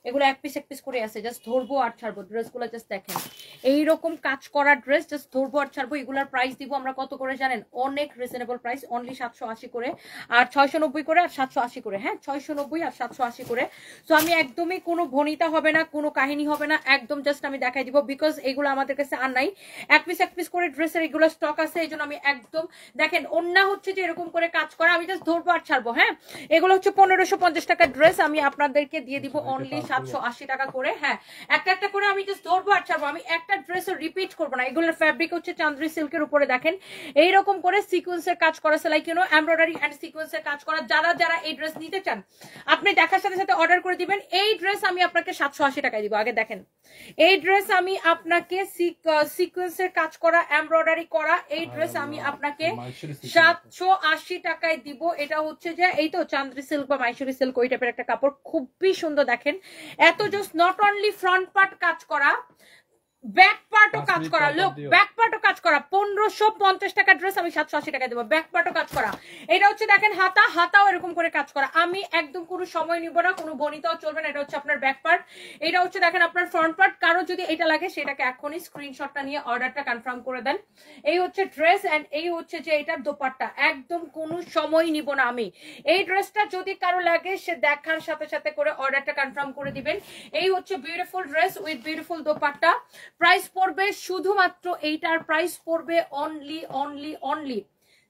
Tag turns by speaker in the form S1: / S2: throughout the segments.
S1: এগুলো এক পিস করে আছে, জাস্ট ধরবো আর ছাড়বো। ড্রেসগুলো জাস্ট দেখেন, এইরকম কাজ করা ড্রেস, জাস্ট ধরবো আর ছাড়বো। এগুলোর প্রাইস দিব আমরা কত করে জানেন? অনেক রিজনেবল প্রাইস, অনলি 780 করে আর 690 করে আর 780 করে। হ্যাঁ, 690 আর 780 করে। সো আমি একদমই কোনো ভনিতা হবে না, কোনো কাহিনী হবে না, একদম জাস্ট আমি দেখাই দিব, বিকজ এগুলো আমাদের কাছে আর নাই। এক পিস করে ড্রেসের এগুলো স্টক আছে, এই জন্য আমি একদম দেখেন ওন্না হচ্ছে যে এরকম করে কাজ করা, আমি জাস্ট ধরবো আর ছাড়বো। হ্যাঁ, এগুলো হচ্ছে 1550 টাকার ড্রেস, আমি আপনাদেরকে দিয়ে দিব অনলি 780 টাকা করে। হ্যাঁ, একটা করে আমি জাস্ট ধরবো আর ছাড়বো, আমি একটা ড্রেসও রিপিট করবো না। এগুলোর ফ্যাব্রিক হচ্ছে চান্দ্রি সিল্কের উপরে দেখেন এইরকম করে সিকোয়েন্সের কাজ করা, like you know embroidery and সিকোয়েন্সের কাজ করা। যারা এই ড্রেস নিতে চান আপনি দেখার সাথে সাথে অর্ডার করে দিবেন। এই ড্রেস আমি আপনাকে 780 টাকায় দিব। আগে দেখেন, এই ড্রেস আমি আপনাকে সিকোয়েন্সের কাজ করা, এমব্রয়ডারি করা, এই ড্রেস আমি আপনাকে 780 টাকায় দিব। এটা হচ্ছে যে এই তো চান্দ্রি সিল্ক বা মাইসুরি সিল্ক ওই টাইপের একটা কাপড়, খুবই সুন্দর। দেখেন এত just not only front part কাজ করা, ব্যাক পার্টও কাজ করা। লোক ব্যাক পার্টও কাজ করা। 1550 টাকা ড্রেস আমি 780 টাকা দেবো, ব্যাক পার্টও কাজ করা। এটা হচ্ছে দেখেন হাতাও এরকম করে কাজ করা। আমি একদম কোনো সময় নিব না, কোনো বনিতাও চলবে না। এটা হচ্ছে আপনার ব্যাক পার্ট, এটা হচ্ছে দেখেন আপনার ফ্রন্ট পার্ট। কারো যদি এটা লাগে সেটাকে এখনই স্ক্রিনশটটা নিয়ে অর্ডারটা কনফার্ম করে দেন। এই হচ্ছে ড্রেস এন্ড এই হচ্ছে যে এটার দোপাট্টা, একদম কোনো সময় নিব না আমি। এই ড্রেসটা যদি কারো লাগে সে দেখার সাথে সাথে করে অর্ডারটা কনফার্ম করে দিবেন। এই হচ্ছে beautiful dress with beautiful dupatta. Price পড়বে শুধুমাত্র এইটার প্রাইস পড়বে অনলি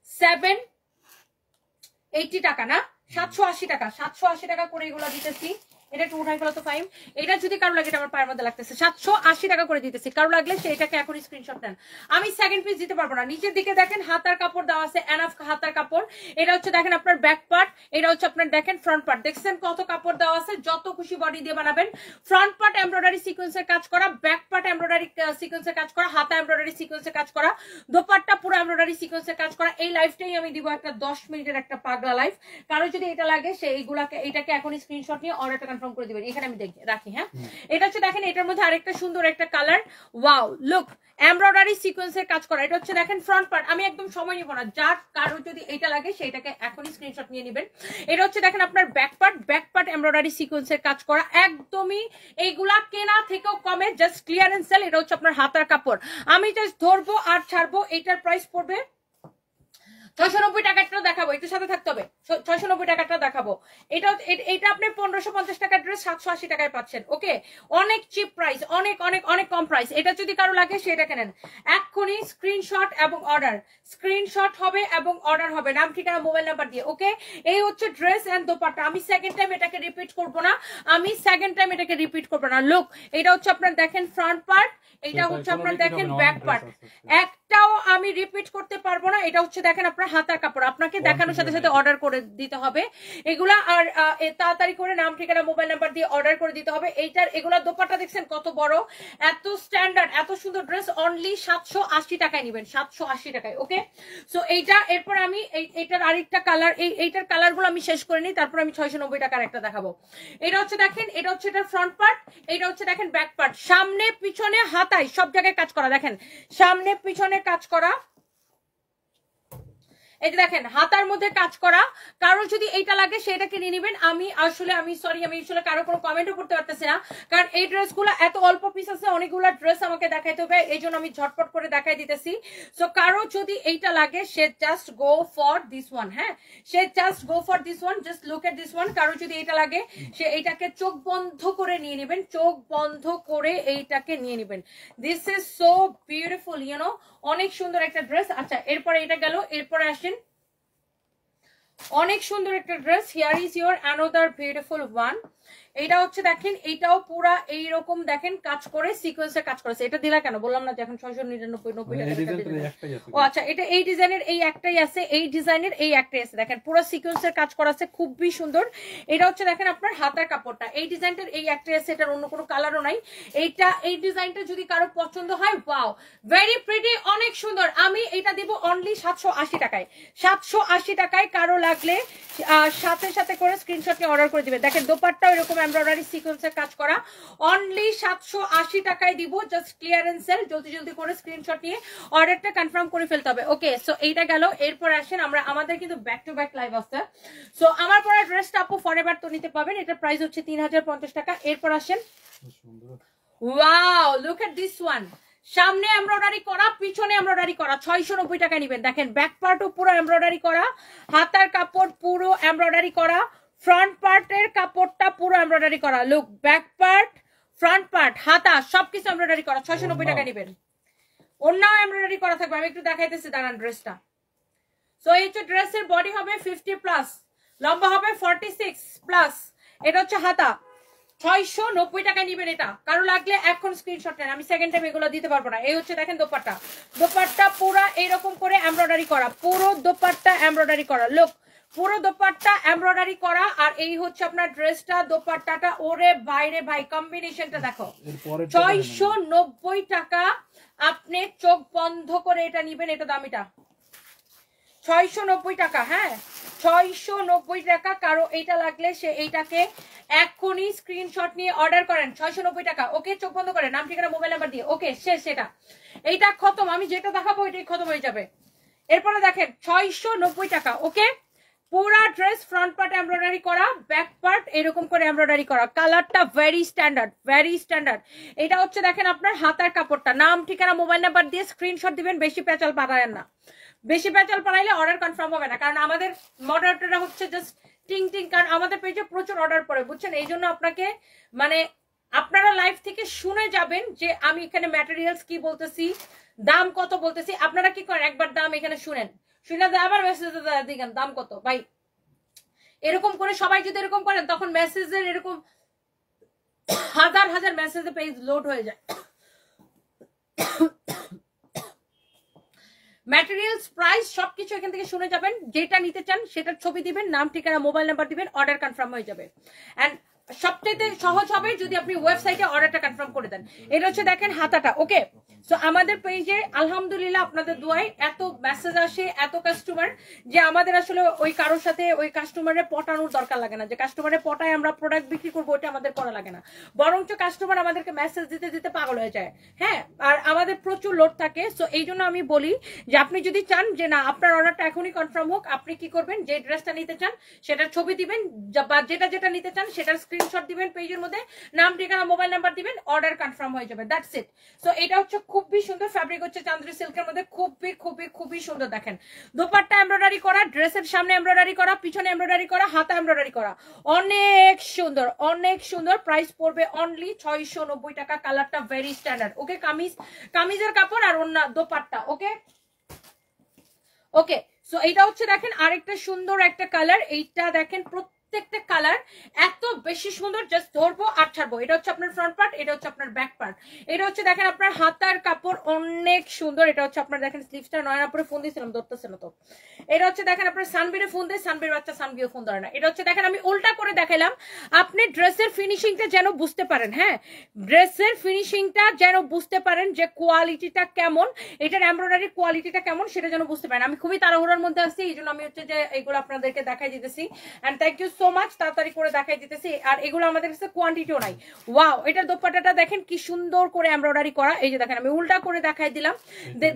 S1: 780 টাকা, না 780 টাকা। 780 টাকা করে এগুলো দিতেছি। এটা একটু উঠাই ফেলো তো ফাইম। এটা যদি কারো লাগে, এটা আমার পায়ের মধ্যে লাগতেছে, 780 টাকা করে দিতেছি। কারো লাগলে সেটাকে এখন স্ক্রিনশট নেন। আমি সেকেন্ড পিস দিতে পারবো না। নিচের দিকে দেখেন হাতার কাপড় দেওয়া আছে, এনাফ হাতার কাপড়। এটা হচ্ছে দেখেন আপনার ব্যাক পার্ট, এটা হচ্ছে আপনার দেখেন ফ্রন্ট পার্ট। দেখছেন কত কাপড় দেওয়া আছে, যত খুশি বডি দিয়ে বানাবেন। ফ্রন্ট পার্ট এমব্রয়ডারি সিকোয়েন্সের কাজ করা, ব্যাক পার্ট এমব্রয়ডারি সিকোয়েন্সের কাজ করা, হাতা এমব্রয়ডারি সিকোয়েন্সের কাজ করা, দোপাট্টা পুরো এমব্রয়ডারি সিকোয়েন্সের কাজ করা। এই লাইফটাই আমি দিব একটা 10 মিনিটের একটা পাগলা লাইফ। কারো যদি এটা লাগে সে এটাকে এখন স্ক্রিনশট নিয়ে অর্ডারটা কনফার্ম করে দিবেন। এখানে আমি রাখি। হ্যাঁ, এটা হচ্ছে দেখেন এটার মধ্যে আরেকটা সুন্দর একটা কালার, ওয়াও লুক, এমব্রয়ডারি সিকোয়েন্সের কাজ করা। এটা হচ্ছে দেখেন ফ্রন্ট পার্ট। আমি একদম সময় নিব না, যার কারো যদি এটা লাগে সেটাকে এখনই স্ক্রিনশট নিয়ে নেবেন। এটা হচ্ছে দেখেন আপনার ব্যাক পার্ট এমব্রয়ডারি সিকোয়েন্সের কাজ করা, একদমই এইগুলা কেনা থেকেও কমে, জাস্ট ক্লিয়ারেন্স সেল। এটা হচ্ছে আপনার হাতার কাপড়, আমি জাস্ট ধরবো আর ছাড়বো। এটার প্রাইস পড়বে 690 টাকাটা দেখাবো, একটু সাথে থাকতে হবে। 690 টাকাটা দেখাবো। এটা আপনি 1550 টাকার ড্রেস 780 টাকায় পাচ্ছেন। ওকে, অনেক চিপ প্রাইস, অনেক কম প্রাইস। এটা যদি কারো লাগে সেটা কেনেন এক্ষুনি, স্ক্রিনশট এবং অর্ডার, স্ক্রিনশট হবে এবং অর্ডার হবে, নাম ঠিকানা মোবাইল নাম্বার দিয়ে। ওকে, এই হচ্ছে ড্রেস এন্ড দোপাট্টা। আমি সেকেন্ড টাইম এটাকে রিপিট করবো না, লুক, এটা হচ্ছে আপনার দেখেন ফ্রন্ট পার্ট, এটা হচ্ছে আপনার দেখেন ব্যাক পার্ট, একটাও আমি রিপিট করতে পারবো না। এটা হচ্ছে দেখেন আপনার হাতার কাপড়, আপনাকে দেখানোর সাথে সাথে অর্ডার করে দিতে হবে এগুলা। আর তাড়াতাড়ি করে নাম ঠিকানা মোবাইল নাম্বার দিয়ে অর্ডার করে দিতে হবে। এগুলা দোপাট্টা দেখছেন কত বড়, এত স্ট্যান্ডার্ড, এত সুন্দর ড্রেস অনলি 780 টাকায় নেবেন, 780 টাকায়। ওকে, সো এইটা, এরপর আমি এইটার আরেকটা কালার, এইটার কালার গুলো আমি শেষ করে নিই, তারপর আমি 690 টাকার একটা দেখাবো। এটা হচ্ছে দেখেন, এটা হচ্ছে এটার ফ্রন্ট পার্ট, এটা হচ্ছে দেখেন ব্যাক পার্ট, সামনে পিছনে হাতায় সব জায়গায় কাজ করা। দেখেন সামনে পিছনে কাজ করা, এই যে দেখেন হাতার মধ্যে কাজ করা। কারো যদি এইটা লাগে সেটাকে নিয়ে নেবেন। আমি আসলে কারো কোনো কমেন্টও করতে পারতেছি না, কারণ এই ড্রেসগুলো এত অল্প পিস আছে, অনেকগুলো ড্রেস আমাকে দেখাইতে হবে, এই জন্য আমি ঝটপট করে দেখাই দিতেছি। সো কারো যদি এইটা লাগে সে just go for this one. হ্যাঁ, সে just go for this one, just look at this one. কারো যদি এইটা লাগে সে এইটাকে চোখ বন্ধ করে নিয়ে নেবেন, চোখ বন্ধ করে এইটাকে নিয়ে নেবেন। This is so beautiful, you know, অনেক সুন্দর একটা ড্রেস। আচ্ছা, এরপরে এটা গেল, এরপরে আসেন অনেক সুন্দর একটা dress. Here is your another beautiful one. এটা হচ্ছে দেখেন, এটাও পুরা এইরকম দেখেন কাজ করে, সিকোয়েন্সের কাজ করেছে। এটা দিলা কেন বললাম না যে এখন 699 ও আচ্ছা, এটা এই ডিজাইনের এই একটাই আছে, এই ডিজাইনের এই একটাই আছে। দেখেন পুরো সিকোয়েন্সের কাজ করা আছে, খুবই সুন্দর। এটা হচ্ছে দেখেন আপনার হাতার কাপড়টা, এই ডিজাইনটার এই একটাই আছে, এটার অন্য কোনো কালারও নাই। এই ডিজাইনটা যদি কারো পছন্দ হয়, ওয়াও, ভেরি প্রিটি, অনেক সুন্দর। আমি এটা দিব অনলি 780 টাকায়, 780 টাকায়। কারো লাগলে সাথে সাথে করে স্ক্রিনশট নিয়ে অর্ডার করে দিবে। দেখেন দোপাট্টাও এরকম এমব্রয়ডারি সিকোয়েন্সের কাজ করা, অনলি 780 টাকায় দিব। জাস্ট ক্লিয়ারেন্স সেল, জলদি জলদি করে স্ক্রিনশট নিয়ে অর্ডারটা কনফার্ম করে ফেলতে হবে। ওকে, সো এইটা গেল। এরপর আসেন আমরা, আমাদের কিন্তু ব্যাক টু ব্যাক লাইভ আছে। সো আমার পরা ড্রেসটা আপু ফরএভার তো নিতে পাবেন, এটার প্রাইস হচ্ছে 3050 টাকা। এরপর আসেন, wow look at this one, সামনে এমব্রয়ডারি করা, পিছনে এমব্রয়ডারি করা, 690 টাকা নেবেন। দেখেন ব্যাক পার্টও পুরো এমব্রয়ডারি করা, হাতার কাপড় পুরো এমব্রয়ডারি করা, ফ্রন্ট পার্টের কাপড়টা পুরো এমব্রয়ডারি করা। Look, back part, front part, হাতা সবকিছু এমব্রয়ডারি করা, 690 টাকা নেবেন। ওন্নাও এমব্রয়ডারি করা থাকবে, আমি একটু দেখাইতেছি দাঁড়ান ড্রেসটা। সো এই হচ্ছে ড্রেসের বডি হবে 50 প্লাস, লম্বা হবে 46 প্লাস, এটা হচ্ছে হাতা, 690 টাকায় নিবেন। এটা কারো লাগলে এখন স্ক্রিনশট নেন, আমি সেকেন্ড টাইম এগুলো দিতে পারবো না। এই হচ্ছে দেখেন দোপাট্টা, দোপাট্টা পুরো এইরকম করে এমব্রয়ডারি করা, পুরো দোপাট্টা এমব্রয়ডারি করা। লোক, পুরো দোপাট্টা এমব্রয়ডারি করা। আর এই হচ্ছে আপনার ড্রেসটা, দোপাট্টাটা, ওরে বাইরে ভাই কম্বিনেশনটা দেখো, 690 টাকা। আপনি চোখ বন্ধ করে এটা নিবেন, এটা দামিটা 690 টাকা। হ্যাঁ 690 টাকা। কারো এইটা লাগলে সে এইটাকে এখনই স্ক্রিনশট নিয়ে অর্ডার করেন, 690 টাকা। ওকে, চোখ বন্ধ করে নাম ঠিকানা মোবাইল নাম্বার দিয়ে। ওকে, শেষ, সেটা এইটা খতম। আমি যেটা দেখাবো এটাই খতম হয়ে যাবে। এরপরে দেখেন 690 টাকা। ওকে, পুরা ড্রেস ফ্রন্ট পার্ট এমব্রয়ডারি করা, ব্যাক পার্ট এরকম করে এমব্রয়ডারি করা, কালারটা ভেরি স্ট্যান্ডার্ড, ভেরি স্ট্যান্ডার্ড। এটা হচ্ছে দেখেন আপনার হাতার কাপড়টা, নাম ঠিকানা মোবাইল নাম্বার দিয়ে স্ক্রিনশট দিবেন, বেশি পেঁচাল পাঠায়েন না, বেশি পেঁচাল পাঠাইলে অর্ডার কনফার্ম হবে না। কারণ আমাদের মডারেটররা হচ্ছে জাস্ট টিং টিং, কারণ আমাদের পেজে প্রচুর অর্ডার পড়ে, বুঝছেন? এই জন্য আপনাকে মানে আপনারা লাইভ থেকে শুনে যাবেন যে আমি এখানে ম্যাটেরিয়ালস কি বলতেছি, দাম কত বলতেছি। আপনারা কি করেন, একবার দাম এখানে শুনেন, শুনে আবার মেসেজ দিবেন দাম কত। ভাই এরকম করে সবাই যদি এরকম করেন, তখন মেসেজের এরকম হাজার হাজার মেসেজে পেজ লোড হয়ে যায়। ম্যাটেরিয়ালস, প্রাইস সবকিছু এখান থেকে শুনে যাবেন, যেটা নিতে চান সেটার ছবি দিবেন, নাম ঠিকানা মোবাইল নাম্বার দিবেন, অর্ডার কনফার্ম হয়ে যাবে। এন্ড সবচেয়ে সহজ হবে যদি আপনি ওয়েবসাইটে অর্ডারটা কনফার্ম করে দেন। এটা হচ্ছে দেখেন হাতাটা। ওকে, সো আমাদের পেজে আলহামদুলিল্লাহ আপনাদের দোয়ায় এত মেসেজ আসে, এত কাস্টমার, যে আমাদের আসলে ওই কারোর সাথে ওই কাস্টমারের পটানোর দরকার লাগে না, যে কাস্টমারের পটায় আমরা প্রোডাক্ট বিক্রি করবো, ওটা আমাদের করা লাগে না। বরঞ্চ কাস্টমার আমাদেরকে মেসেজ দিতে দিতে পাগল হয়ে যায়। হ্যাঁ, আর আমাদের প্রচুর লোড থাকে। সো এই জন্য আমি বলি যে আপনি যদি চান যে না আপনার অর্ডারটা এখনই কনফার্ম হোক, আপনি কি করবেন, যে ড্রেসটা নিতে চান সেটার ছবি দিবেন, বা যেটা যেটা নিতে চান সেটার স্ক্রিনশট দিবেন, পেজের মধ্যে নাম ঠিকানা মোবাইল নাম্বার দিবেন, অর্ডার কনফার্ম হয়ে যাবে। That's it. সো এটা হচ্ছে খুবই সুন্দর ফ্যাব্রিক, হচ্ছে চান্দ্রি সিল্কের মধ্যে, খুবই খুবই খুবই সুন্দর। দেখেন দোপাট্টা এমব্রয়ডারি করা, ড্রেসের সামনে এমব্রয়ডারি করা, পিছনে এমব্রয়ডারি করা, হাতা এমব্রয়ডারি করা, অনেক সুন্দর, অনেক সুন্দর। প্রাইস পড়বে অনলি 690 টাকা। কালারটা ভেরি স্ট্যান্ডার্ড। ওকে, কামিজ, কামিজের কাপড় আর অন্য দোপাট্টা। ওকে ওকে, সো এইটা হচ্ছে দেখেন আরেকটা সুন্দর একটা কালার। এইটা দেখেন প্রত্যেকটা কালার এত বেশি সুন্দর, জাস্ট ধরবো আর ছাড়বো। এটা হচ্ছে আপনার ফ্রন্ট পার্ট, এটা হচ্ছে আপনার ব্যাক পার্ট, এটা হচ্ছে দেখেন আপনার হাতার কাপড় অনেক সুন্দর। এটা হচ্ছে আপনার দেখেন স্লিভসটা নয়নাপুরে ফোন দিয়েছিলাম, ধরতেছে না তো। এটা হচ্ছে দেখেন আপনার সানবিরে ফোন দেয়, সানবির বাচ্চা সানবিও ফোন ধরে না। এটা হচ্ছে দেখেন আমি উল্টা করে দেখাইলাম, আপনি ড্রেসের ফিনিশিংটা যেন বুঝতে পারেন। হ্যাঁ, ড্রেসের ফিনিশিংটা যেন বুঝতে পারেন যে কোয়ালিটিটা কেমন, এটার এমব্রয়ডারি কোয়ালিটিটা কেমন, সেটা যেন বুঝতে পারেন। আমি খুবই তাড়াহুড়ার মধ্যে আছি, এই জন্য আমি হচ্ছে যে এগুলো আপনাদেরকে দেখাই দিতেছি। And thank you so much, তাড়াতাড়ি করে দেখাই দিতেছি। আর এগুলো আমাদের কাছে কোয়ান্টিটিও নাই। ওয়াও, এটার দোপাট্টাটা দেখেন কি সুন্দর করে এমব্রয়ডারি করা। এই যে দেখেন আমি উল্টা করে দেখাই দিলাম,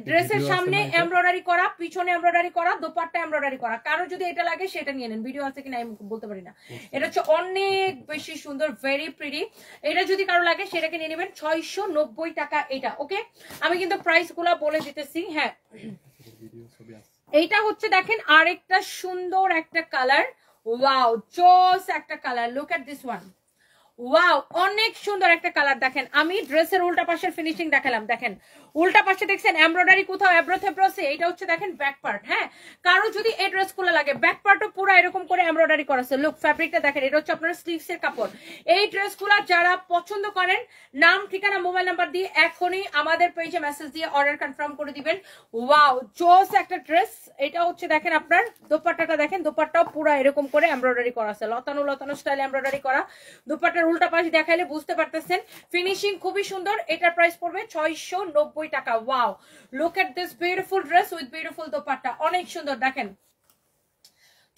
S1: ড্রেসের সামনে এমব্রয়ডারি করা, পিছনে এমব্রয়ডারি করা, দোপাট্টা এমব্রয়ডারি করা। কারো যদি এটা লাগে সেটা নিয়ে নেন, ভিডিও আছে কিনা আমি বলতে পারি না। এটা হচ্ছে অনেক বেশি সুন্দর, ভেরি প্রিটি। এটা যদি কারো লাগে সেটাকে নিয়ে নেবেন, 690 টাকা এটা। ওকে, আমি কিন্তু প্রাইস গুলা বলে দিতেছি। হ্যাঁ, এইটা হচ্ছে দেখেন আরেকটা সুন্দর একটা কালার। ওয়াও, জোস একটা colour. Look at this one. Wow, অনেক সুন্দর একটা কালার। দেখেন আমি ড্রেসের উল্টা পাশের ফিনিশিং দেখালাম, দেখেন উল্টা পাশে দেখছেন এমব্রয়ডারি কোথাও এব্রো থেব্রোসে। এটা হচ্ছে দেখেন ব্যাক পার্ট। হ্যাঁ, কারো যদি এই ড্রেস গুলো লাগে, ব্যাক পার্টও পুরো এরকম করে এমব্রয়ডারি করা আছে। লুক, ফ্যাব্রিকটা দেখেন, এটা হচ্ছে আপনার স্লিভস এর কাপড়। এই ড্রেসগুলো যারা পছন্দ করেন, নাম ঠিকানা মোবাইল নাম্বার দিয়ে এখনই আমাদের পেজে মেসেজ দিয়ে অর্ডার কনফার্ম করে দিবেন। ওয়াও, জোস একটা ড্রেস। এটা হচ্ছে দেখেন আপনার দোপাট্টাটা, দেখেন দোপাট্টাও পুরো এরকম করে এমব্রয়ডারি করা আছে, লতানো লতানো স্টাইল এমব্রয়ডারি করা। দোপাট্টার উল্টা পাশ দেখাইলে বুঝতে পারতেছেন, ফিনিশিং খুবই সুন্দর। এটার প্রাইস পড়বে 690 টাকা। Wow, look at this beautiful dress with beautiful dupatta, অনেক সুন্দর। দেখেন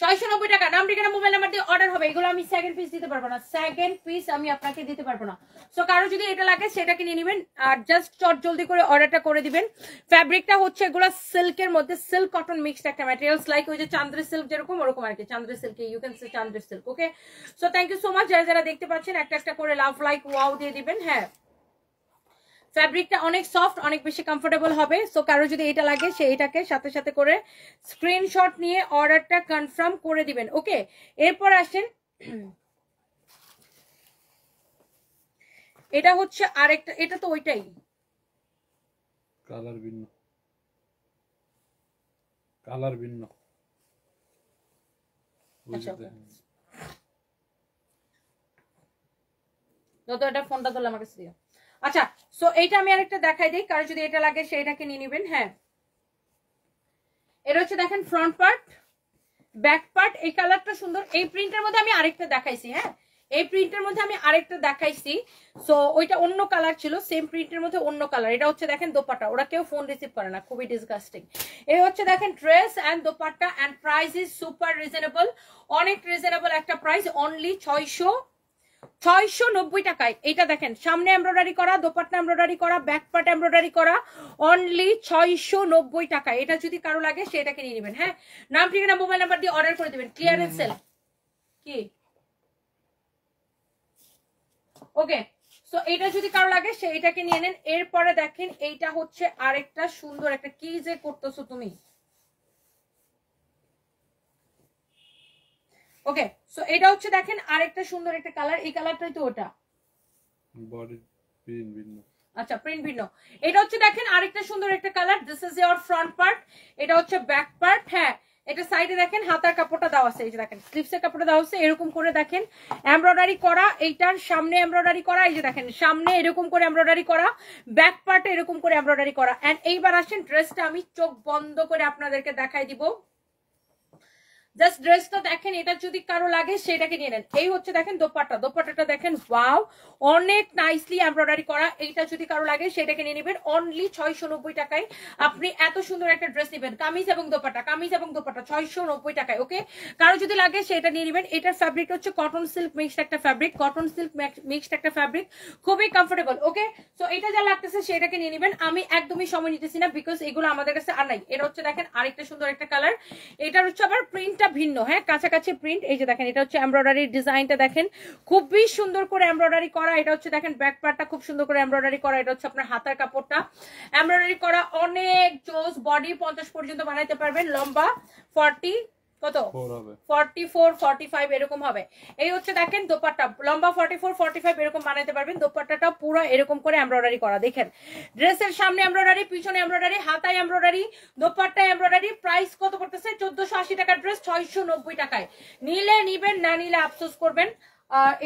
S1: 690 টাকা। নাম ঠিকানা মোবাইল নাম্বার দিয়ে অর্ডার হবে। এগুলো আমি সেকেন্ড পিস দিতে পারবো না, সেকেন্ড পিস আমি আপনাকে দিতে পারবো না। সো কারো যদি এটা লাগে সেটাকে নিয়ে নেবেন আর জাস্ট চট জলদি করে অর্ডারটা করে দিবেন। ফ্যাব্রিকটা হচ্ছে এগুলো সিল্কের মধ্যে, সিল্ক কটন মিক্সড একটা ম্যাটেরিয়ালস, লাইক ওই যে চান্দ্রি সিল্ক যেরকম ওরকম আর কি, Chanderi silk, you can say Chanderi silk. Okay, so thank you so much. যারা যারা দেখতে পাচ্ছেন একটা একটা করে লাভ লাইক ওয়াও দিয়ে দিবেন। হ্যাঁ, ফ্যাব্রিকটা অনেক সফট, অনেক বেশি কমফোর্টেবল হবে। সো কারো যদি এটা লাগে সে এটাকে সাথে সাথে করে স্ক্রিনশট নিয়ে অর্ডারটা কনফার্ম করে দিবেন। ওকে, এরপর আসেন, এটা হচ্ছে আরেকটা, এটা তো ওইটাই,
S2: কালার ভিন্ন, কালার ভিন্ন।
S1: যত এটা ফোনটা ধরলে আমার কাছে দিও। আচ্ছা, সো এইটা আমি আরেকটা দেখাই দিই, কারো যদি এটা লাগে সেইটাকে নিয়ে নেবেন। হ্যাঁ, এটা হচ্ছে দেখেন ফ্রন্ট পার্ট, ব্যাক পার্ট, এই কালারটা সুন্দর। এই প্রিন্টের মধ্যে আমি আরেকটা দেখাইছি। হ্যাঁ, এই প্রিন্টের মধ্যে আমি আরেকটা দেখাইছি। সো ওইটা অন্য কালার ছিল, সেম প্রিন্টের মধ্যে অন্য কালার। এটা হচ্ছে দেখেন দোপাট্টা, ওরা কেউ ফোন রিসিভ করে না, খুবই ডিসগাস্টিং। এই হচ্ছে দেখেন dress and dupatta, and price is super reasonable, অনেক রিজনেবল একটা প্রাইস, অনলি 690 টাকায়। এটা দেখেন সামনে এমব্রয়ডারি করা, দোপাট্টা এমব্রয়ডারি করা, ব্যাক পার্ট এমব্রয়ডারি করা, অনলি 690 টাকায়। এটা যদি কারো লাগে সেটাকে নিয়ে নেবেন। হ্যাঁ, নাম ঠিকানা মোবাইল নাম্বার দিয়ে অর্ডার করে দিবেন। ক্লিয়ারেন্স সেল কি? ওকে, সো এটা যদি কারো লাগে সে এটাকে নিয়ে নেন। এরপরে দেখেন এইটা হচ্ছে আরেকটা সুন্দর একটা, কি যে করতেছো তুমি। ওকে, সো এটা হচ্ছে দেখেন আরেকটা সুন্দর একটা কালার, এই কালারটাই তো ওটা,
S2: বডি প্রিন্ট ভিন্ন।
S1: আচ্ছা, প্রিন্ট ভিন্ন। এটা হচ্ছে দেখেন আরেকটা সুন্দর একটা colour, this is your front part, এটা হচ্ছে ব্যাক পার্ট। হ্যাঁ, এটা সাইডে দেখেন হাতার কাপড়টা দেওয়া আছে, এই যে দেখেন স্লিভসের কাপড়টা দেওয়া আছে, এরকম করে দেখেন এমব্রয়ডারি করা, এইটার সামনে এমব্রয়ডারি করা, এই যে দেখেন সামনে এরকম করে এমব্রয়ডারি করা, ব্যাক পার্টে এরকম করে এমব্রয়ডারি করা। এন্ড এইবার আসেন ড্রেসটা আমি চোখ বন্ধ করে আপনাদেরকে দেখাই দিব। জাস্ট ড্রেসটা দেখেন, এটা যদি কারো লাগে সেটাকে নিয়ে নেন। এই হচ্ছে দেখেন দোপাট্টা, দোপাট্টাটা দেখেন ওয়াও, অনেক নাইসলি এমব্রয়ডারি করা। এইটা যদি কারো লাগে সেটাকে নিয়ে নেবেন, অনলি 690 টাকায় আপনি এত সুন্দর একটা ড্রেস নেবেন। কামিজ এবং দোপাট্টা, কামিজ এবং দোপাট্টা 690 টাকায়। ওকে, কারো যদি লাগে সেটা নিয়ে নেবেন। এটার ফ্যাব্রিক হচ্ছে কটন সিল্ক মিক্সড একটা ফ্যাব্রিক, কটন সিল্ক মিক্সড একটা ফ্যাব্রিক, খুবই কমফোর্টেবল। ওকে, সো এটা যা লাগতেছে সেটাকে নিয়ে নেবেন। আমি একদমই সময় নিতেছি না, বিকজ এগুলো আমাদের কাছে আর নাই। এটা হচ্ছে দেখেন আরেকটা সুন্দর একটা কালার, এটার হচ্ছে আবার প্রিন্ট ভিন্ন। হ্যাঁ, কাছাকাছি প্রিন্ট, এই যে দেখেন এটা হচ্ছে এমব্রয়ডারি ডিজাইনটা দেখেন খুবই সুন্দর করে এমব্রয়ডারি করা। এটা হচ্ছে দেখেন ব্যাক পার্টটা খুব সুন্দর করে এমব্রয়ডারি করা, এটা হচ্ছে আপনার হাতার কাপড়টা এমব্রয়ডারি করা, অনেক জোস। বডি 50 পর্যন্ত বানাইতে পারবেন, লম্বা 40 কত 44 45 এরকম হবে। এই হচ্ছে দেখেন দোপাট্টা, লম্বা 44 45 এরকম বানাইতে পারবেন। দোপাট্টাটা পুরো এরকম করে এমব্রয়ডারি করা, দেখেন ড্রেসের সামনে এমব্রয়ডারি, পিছনে এমব্রয়ডারি, হাতায় এমব্রয়ডারি, দোপাট্টা এমব্রয়ডারি। প্রাইস কত পড়তেছে? 1480 টাকার ড্রেস 690 টাকায়। নিলে নিবেন, না নিলে আফসোস করবেন।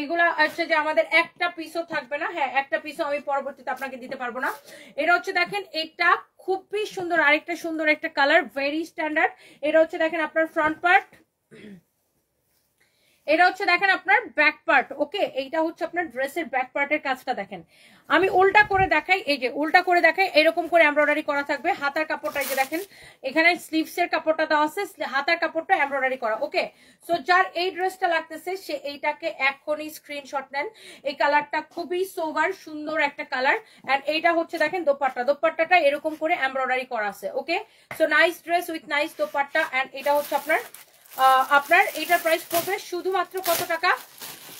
S1: এগুলা হচ্ছে যে আমাদের একটা পিসও থাকবে না। হ্যাঁ, একটা পিসও আমি পরবর্তীতে আপনাকে দিতে পারবো না। এটা হচ্ছে দেখেন এটা খুবই সুন্দর, আরেকটা সুন্দর একটা কালার, ভেরি স্ট্যান্ডার্ড। এটা হচ্ছে দেখেন আপনার ফ্রন্ট পার্ট, এটা হচ্ছে দেখেন আপনার ব্যাক পার্ট। ওকে, এইটা হচ্ছে আপনার ড্রেসের ব্যাক পার্টের কাজটা দেখেন। আমি উল্টা করে দেখাই, এই যে উল্টা করে দেখাই, এরকম করে এমব্রয়ডারি করা থাকবে। হাতার কাপড়টা এই যে দেখেন এখানে স্লিভসের কাপড়টা দেওয়া আছে, হাতার কাপড়টা এমব্রয়ডারি করা। ওকে, সো যার এই ড্রেসটা লাগতেছে সে এইটাকে এখনই স্ক্রিনশট নেন। এই কালারটা খুবই সোভার সুন্দর একটা কালার। এন্ড এইটা হচ্ছে দেখেন দোপাট্টা, দোপাট্টাটা এরকম করে এমব্রয়ডারি করা আছে। Okay, so nice dress with nice dupatta. And এটা হচ্ছে আপনার এটার প্রাইস পড়বে শুধুমাত্র কত টাকা?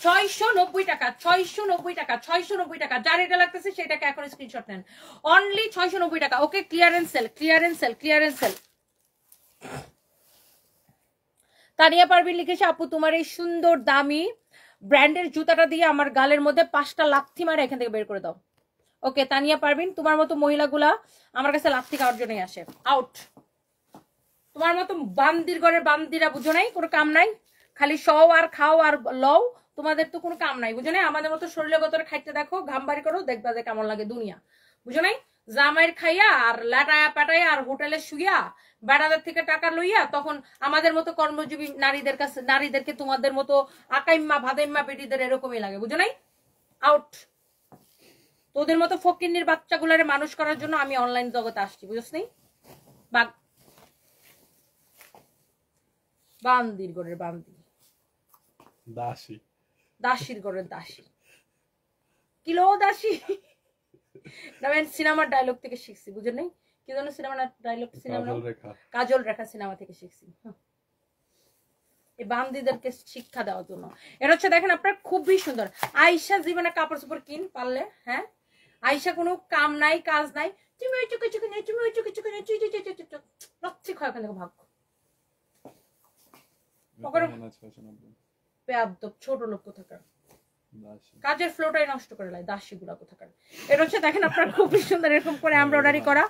S1: 690 টাকা, 690 টাকা, 690 টাকা। যার এটা লাগতেছে সেটাকে এখন স্ক্রিনশট নেন, অনলি 690 টাকা। Okay, clearance sale, clearance sale, clearance sale. Tania Parvin লিখেছে, আপু তোমার এই সুন্দর দামি ব্র্যান্ডের জুতাটা দিয়ে আমার গালের মধ্যে 5টা লাথি মারে এখান থেকে বের করে দাও। ওকে, তানিয়া পারভিন, তোমার মতো মহিলাগুলা আমার কাছে লাথি খাওয়ার জন্যই আসে। আউট। তোমার মতো বান্দির ঘরের বান্দিরা বুঝো নাই, কোনো কাম নাই, খালি সও আর খাও আর লও, তোমাদের তো কোনো কাম নাই, বুঝো নাই? আমাদের মতো শরীরে গতরে খাইতে দেখো, ঘাম বাড়ি করো, দেখবা যে কেমন লাগে দুনিয়া, বুঝো নাই? জামাইয়ের খাইয়া আর লাটায়া পাটায়া আর হোটেলে শুইয়া বেড়াদের থেকে টাকা লইয়া তখন আমাদের মতো কর্মজীবী নারীদের কাছে, নারীদেরকে তোমাদের মতো আকাইম্মা ভাদাইম্মা বেটিদের এরকমই লাগে, বুঝো নাই? আউট। তোদের মতো ফকিন্নির বাচ্চাগুলারে মানুষ করার জন্য আমি অনলাইন জগতে আসছি, বুঝছ নাই? বাগ। বান্দির ঘরের বান্দি,
S2: দাসী,
S1: দাসীর ঘরের দাসী, কিলো দাসী। সিনেমার ডায়লগ থেকে শিখছি, বুঝেন নাই? কি জানো সিনেমার ডায়লগ? সিনেমা
S2: কাজল রেখা,
S1: কাজল রেখা সিনেমা থেকে শিখছি এই বান্দিদেরকে শিক্ষা দেওয়ার জন্য। এটা হচ্ছে দেখেন আপনার খুবই সুন্দর। আয়শা জীবনে কাপড় চোপড় কিন পারলে, হ্যাঁ আয়শা কোনো কাম নাই কাজ নাই, তুমি ওই চুকে চুকে নেই, তুমি ওই চুকে চুকে নেই, রক্তি ক্ষয় ওখান থেকে ভাগ। ছোট লোক কোথাকার, কাজের ফ্লোটাই নষ্ট করে লাই, দাসী গুলা কোথাকার। এটা হচ্ছে দেখেন আপনার খুবই সুন্দর, এরকম করে এমব্রয়ডারি করা,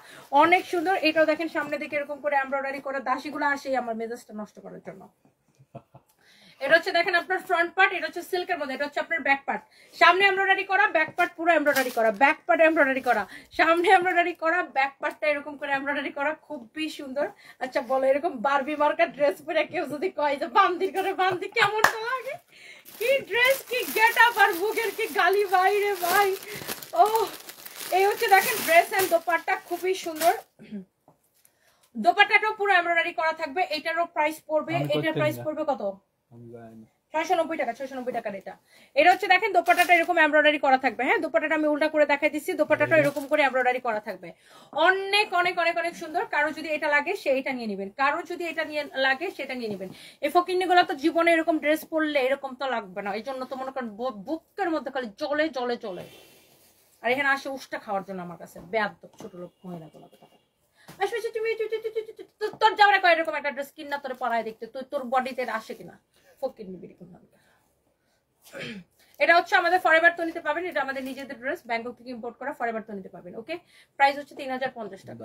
S1: অনেক সুন্দর। এটাও দেখেন সামনে দিকে এরকম করে এমব্রয়ডারি করা, দাসী গুলা আসেই আমার মেজাজটা নষ্ট করার জন্য। এটা হচ্ছে দেখেন আপনার ফ্রন্ট পার্ট, এটা হচ্ছে সিল্কের মধ্যে, এটা হচ্ছে আপনার ব্যাক পার্ট। সামনে এমব্রয়ডারি করা, ব্যাক পার্ট পুরো এমব্রয়ডারি করা, ব্যাক পার্ট এমব্রয়ডারি করা, সামনে এমব্রয়ডারি করা, ব্যাক পার্টটা এরকম করে এমব্রয়ডারি করা, খুবই সুন্দর। আচ্ছা বলো, এরকম বারবি মার্কা ড্রেস পরে কেউ যদি কয় যে বান্দির করে বান্দি, কেমনটা লাগে? কি ড্রেস, কি গেট আপ, আর বুকের কি গালি বাইরে ভাই। ও এই হচ্ছে দেখেন ড্রেস এন্ড দোপাট্টা, খুবই সুন্দর। দোপাট্টাটাও পুরো এমব্রয়ডারি করা থাকবে। এটারও প্রাইস পড়বে, এটার প্রাইস পড়বে কত? 690 টাকা, 690 টাকার এটা। এটা হচ্ছে দেখেন দোপাট্টাটা এরকম এমব্রয়ডারি করা থাকবে। হ্যাঁ দোপাট্টাটা আমি উল্টা করে দেখাই দিচ্ছি, দোপাট্টাটা এরকম করে এমব্রয়ডারি করা থাকবে, অনেক অনেক অনেক অনেক সুন্দর। কারো যদি এটা লাগে সে এটা নিয়ে নেবেন, কারো যদি এটা নিয়ে লাগে সেটা নিয়ে নেবেন। এই ফকিন্নিগুলো তো জীবনে এরকম ড্রেস পরলে এরকম তো লাগবে না, এই জন্য তো মনে করেন বুকের মধ্যে খালি জলে জলে জলে। আর এখানে আসে উষ্টা খাওয়ার জন্য আমার কাছে, বেয়াদব ছোট লোক মহিলাগুলো কথা। আসলে তুমি তোর যাওয়ার কয় এরকম একটা ড্রেস কিনা তোর পরায় দেখতে, তোর বডিতে আসে কিনা ফকির নিবি। এটা হচ্ছে আমাদের ফরএভার তো নিতে পাবেন, এটা আমাদের নিজেদের ড্রেস, ব্যাংকক থেকে ইম্পোর্ট করা, ফরএভার তো নিতে পাবেন। ওকে, প্রাইস হচ্ছে 3050 টাকা।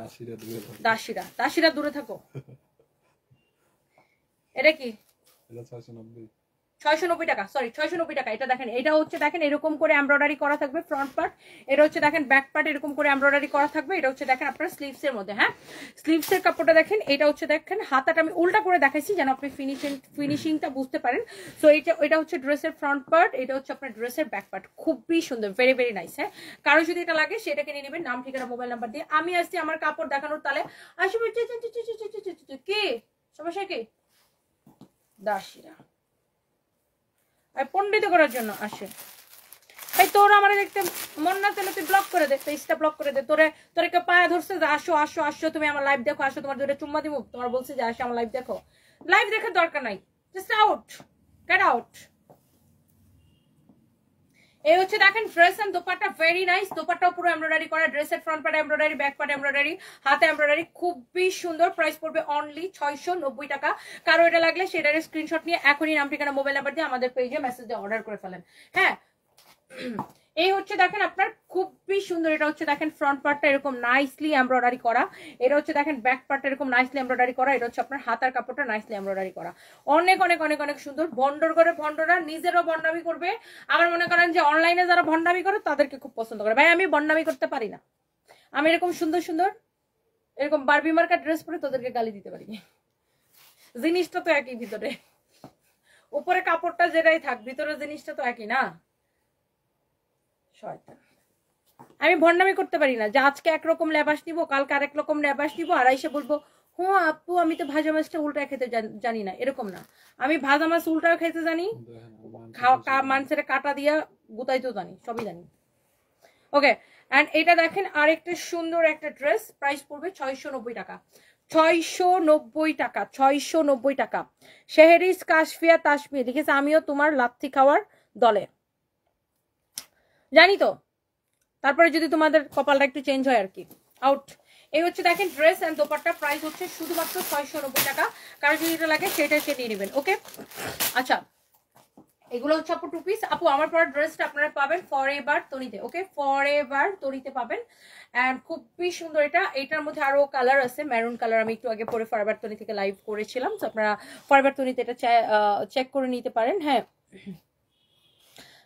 S1: দাসীরা দাসীরা দূরে থাকো। এটা কি? এটা 690 টাকা, সরি 690 টাকা। এটা দেখেন, এটা হচ্ছে দেখেন এরকম করে এমব্রয়ডারি করা থাকবে ফ্রন্ট পার্ট, এটা হচ্ছে দেখেন ব্যাক পার্ট এরকম করে এমব্রয়ডারি করা থাকবে। এটা হচ্ছে দেখেন আপনার স্লিভস এর মধ্যে, হ্যাঁ স্লিভস এর কাপড়টা দেখেন। এটা হচ্ছে দেখেন হাতাটা আমি উল্টা করে দেখাইছি যেন আপনি ফিনিশিংটা বুঝতে পারেন। সো এটা হচ্ছে ড্রেসের ফ্রন্ট পার্ট, এটা হচ্ছে আপনার ড্রেসের ব্যাক পার্ট, খুবই সুন্দর, ভেরি ভেরি নাইস। হ্যাঁ কারো যদি এটা লাগে সেটাকে নিয়ে নেবেন, নাম ঠিকানা মোবাইল নাম্বার দিয়ে। আমি আসছি আমার কাপড় দেখানোর তালে, আসবে কি সমস্যা কি? দাসীরা আর পণ্ডিত করার জন্য আসে। এই তোর আমার দেখতে মন না চলে, তুই ব্লক করে দে, পেজটা ব্লক করে দে। তোরে কেউ পায়ে ধরছে যে আসো আসো আসো তুমি আমার লাইভ দেখো, আসো তোমার দুটো চুম্মা দিব, তোমার বলছে যে আসো আমার লাইভ দেখো। লাইভ দেখার দরকার নাই, জাস্ট আউট, গেট আউট। এই হচ্ছে দেখেন dress and dupatta, very nice. দোপাট্টাও পুরো এমব্রয়ডারি করা, ড্রেসের front part embroidery, back part embroidery, হাতে এমব্রয়ডারি, খুবই সুন্দর। প্রাইস পড়বে অনলি 690 টাকা। কারো এটা লাগলে সেটার স্ক্রিনশট নিয়ে এখনই নাম ঠিকানা মোবাইল নাম্বার দিয়ে আমাদের পেজে মেসেজ দিয়ে অর্ডার করে ফেলেন। হ্যাঁ এই হচ্ছে দেখেন আপনার খুবই সুন্দর। এটা হচ্ছে দেখেন ফ্রন্ট পার্টটা এরকম নাইসলি এমব্রয়ডারি করা, এটা হচ্ছে দেখেন ব্যাক পার্টটা এরকম নাইসলি এমব্রয়ডারি করা, এটা হচ্ছে আপনার হাতার কাপড়টা নাইসলি এমব্রয়ডারি করা, অনেক অনেক অনেক অনেক সুন্দর। ভন্ডর করে ভন্ডরা নিজেরও ভন্ডামি করবে, আবার মনে করেন যে অনলাইনে যারা ভন্ডামি করে তাদেরকে খুব পছন্দ করে। ভাই আমি ভন্ডামি করতে পারি না, আমি এরকম সুন্দর সুন্দর এরকম বারবি মার্কা ড্রেস পরে তোদেরকে গালি দিতে পারি। জিনিসটা তো একই, ভিতরে উপরে কাপড়টা যেটাই থাক ভিতরে জিনিসটা তো একই না। আমি ভন্ডামি করতে পারি না যে আজকে একরকম লেবাস নিবো, কালকে আরেক রকম লেবাস নিবো, আর এসে বলবো হ্যাঁ আপু আমি তো ভাজা মাছটা উল্টা খেতে জানি না, এরকম না। আমি ভাজা মাছ উল্টাও খেতে জানি, মাংসের কাটা দিয়া গুতাইতেও জানি, সবই জানি। ওকে এন্ড এটা দেখেন আরেকটা সুন্দর একটা ড্রেস, প্রাইস পড়বে 690 টাকা। 690 টাকা, 690 টাকা। শেহরিজ কাশফিয়া তাসমি লিখেছে আমিও তোমার লাথি খাওয়ার দলে, জানি তো। তারপরে যদি তোমাদের কপালটা একটু চেঞ্জ হয় আর কি, আউট। এই হচ্ছে দেখেন ড্রেস এন্ড দোপাট্টা, প্রাইস হচ্ছে শুধুমাত্র 690 টাকা। কারো যদি এটা লাগে সেটা নিয়ে নেবেন। ওকে আচ্ছা এগুলো হচ্ছে আপু টু পিস। আপু আমার পর ড্রেসটা আপনারা পাবেন ফরএভার তনিতে। ওকে ফরএভার তনিতে পাবেন এন্ড খুবই সুন্দর। এটার মধ্যে আরো কালার আছে, মেরুন কালার, আমি একটু আগে পরে ফরএভার তনি থেকে লাইভ করেছিলাম, তো আপনারা ফরএভার তনিতে এটা চেক করে নিতে পারেন। হ্যাঁ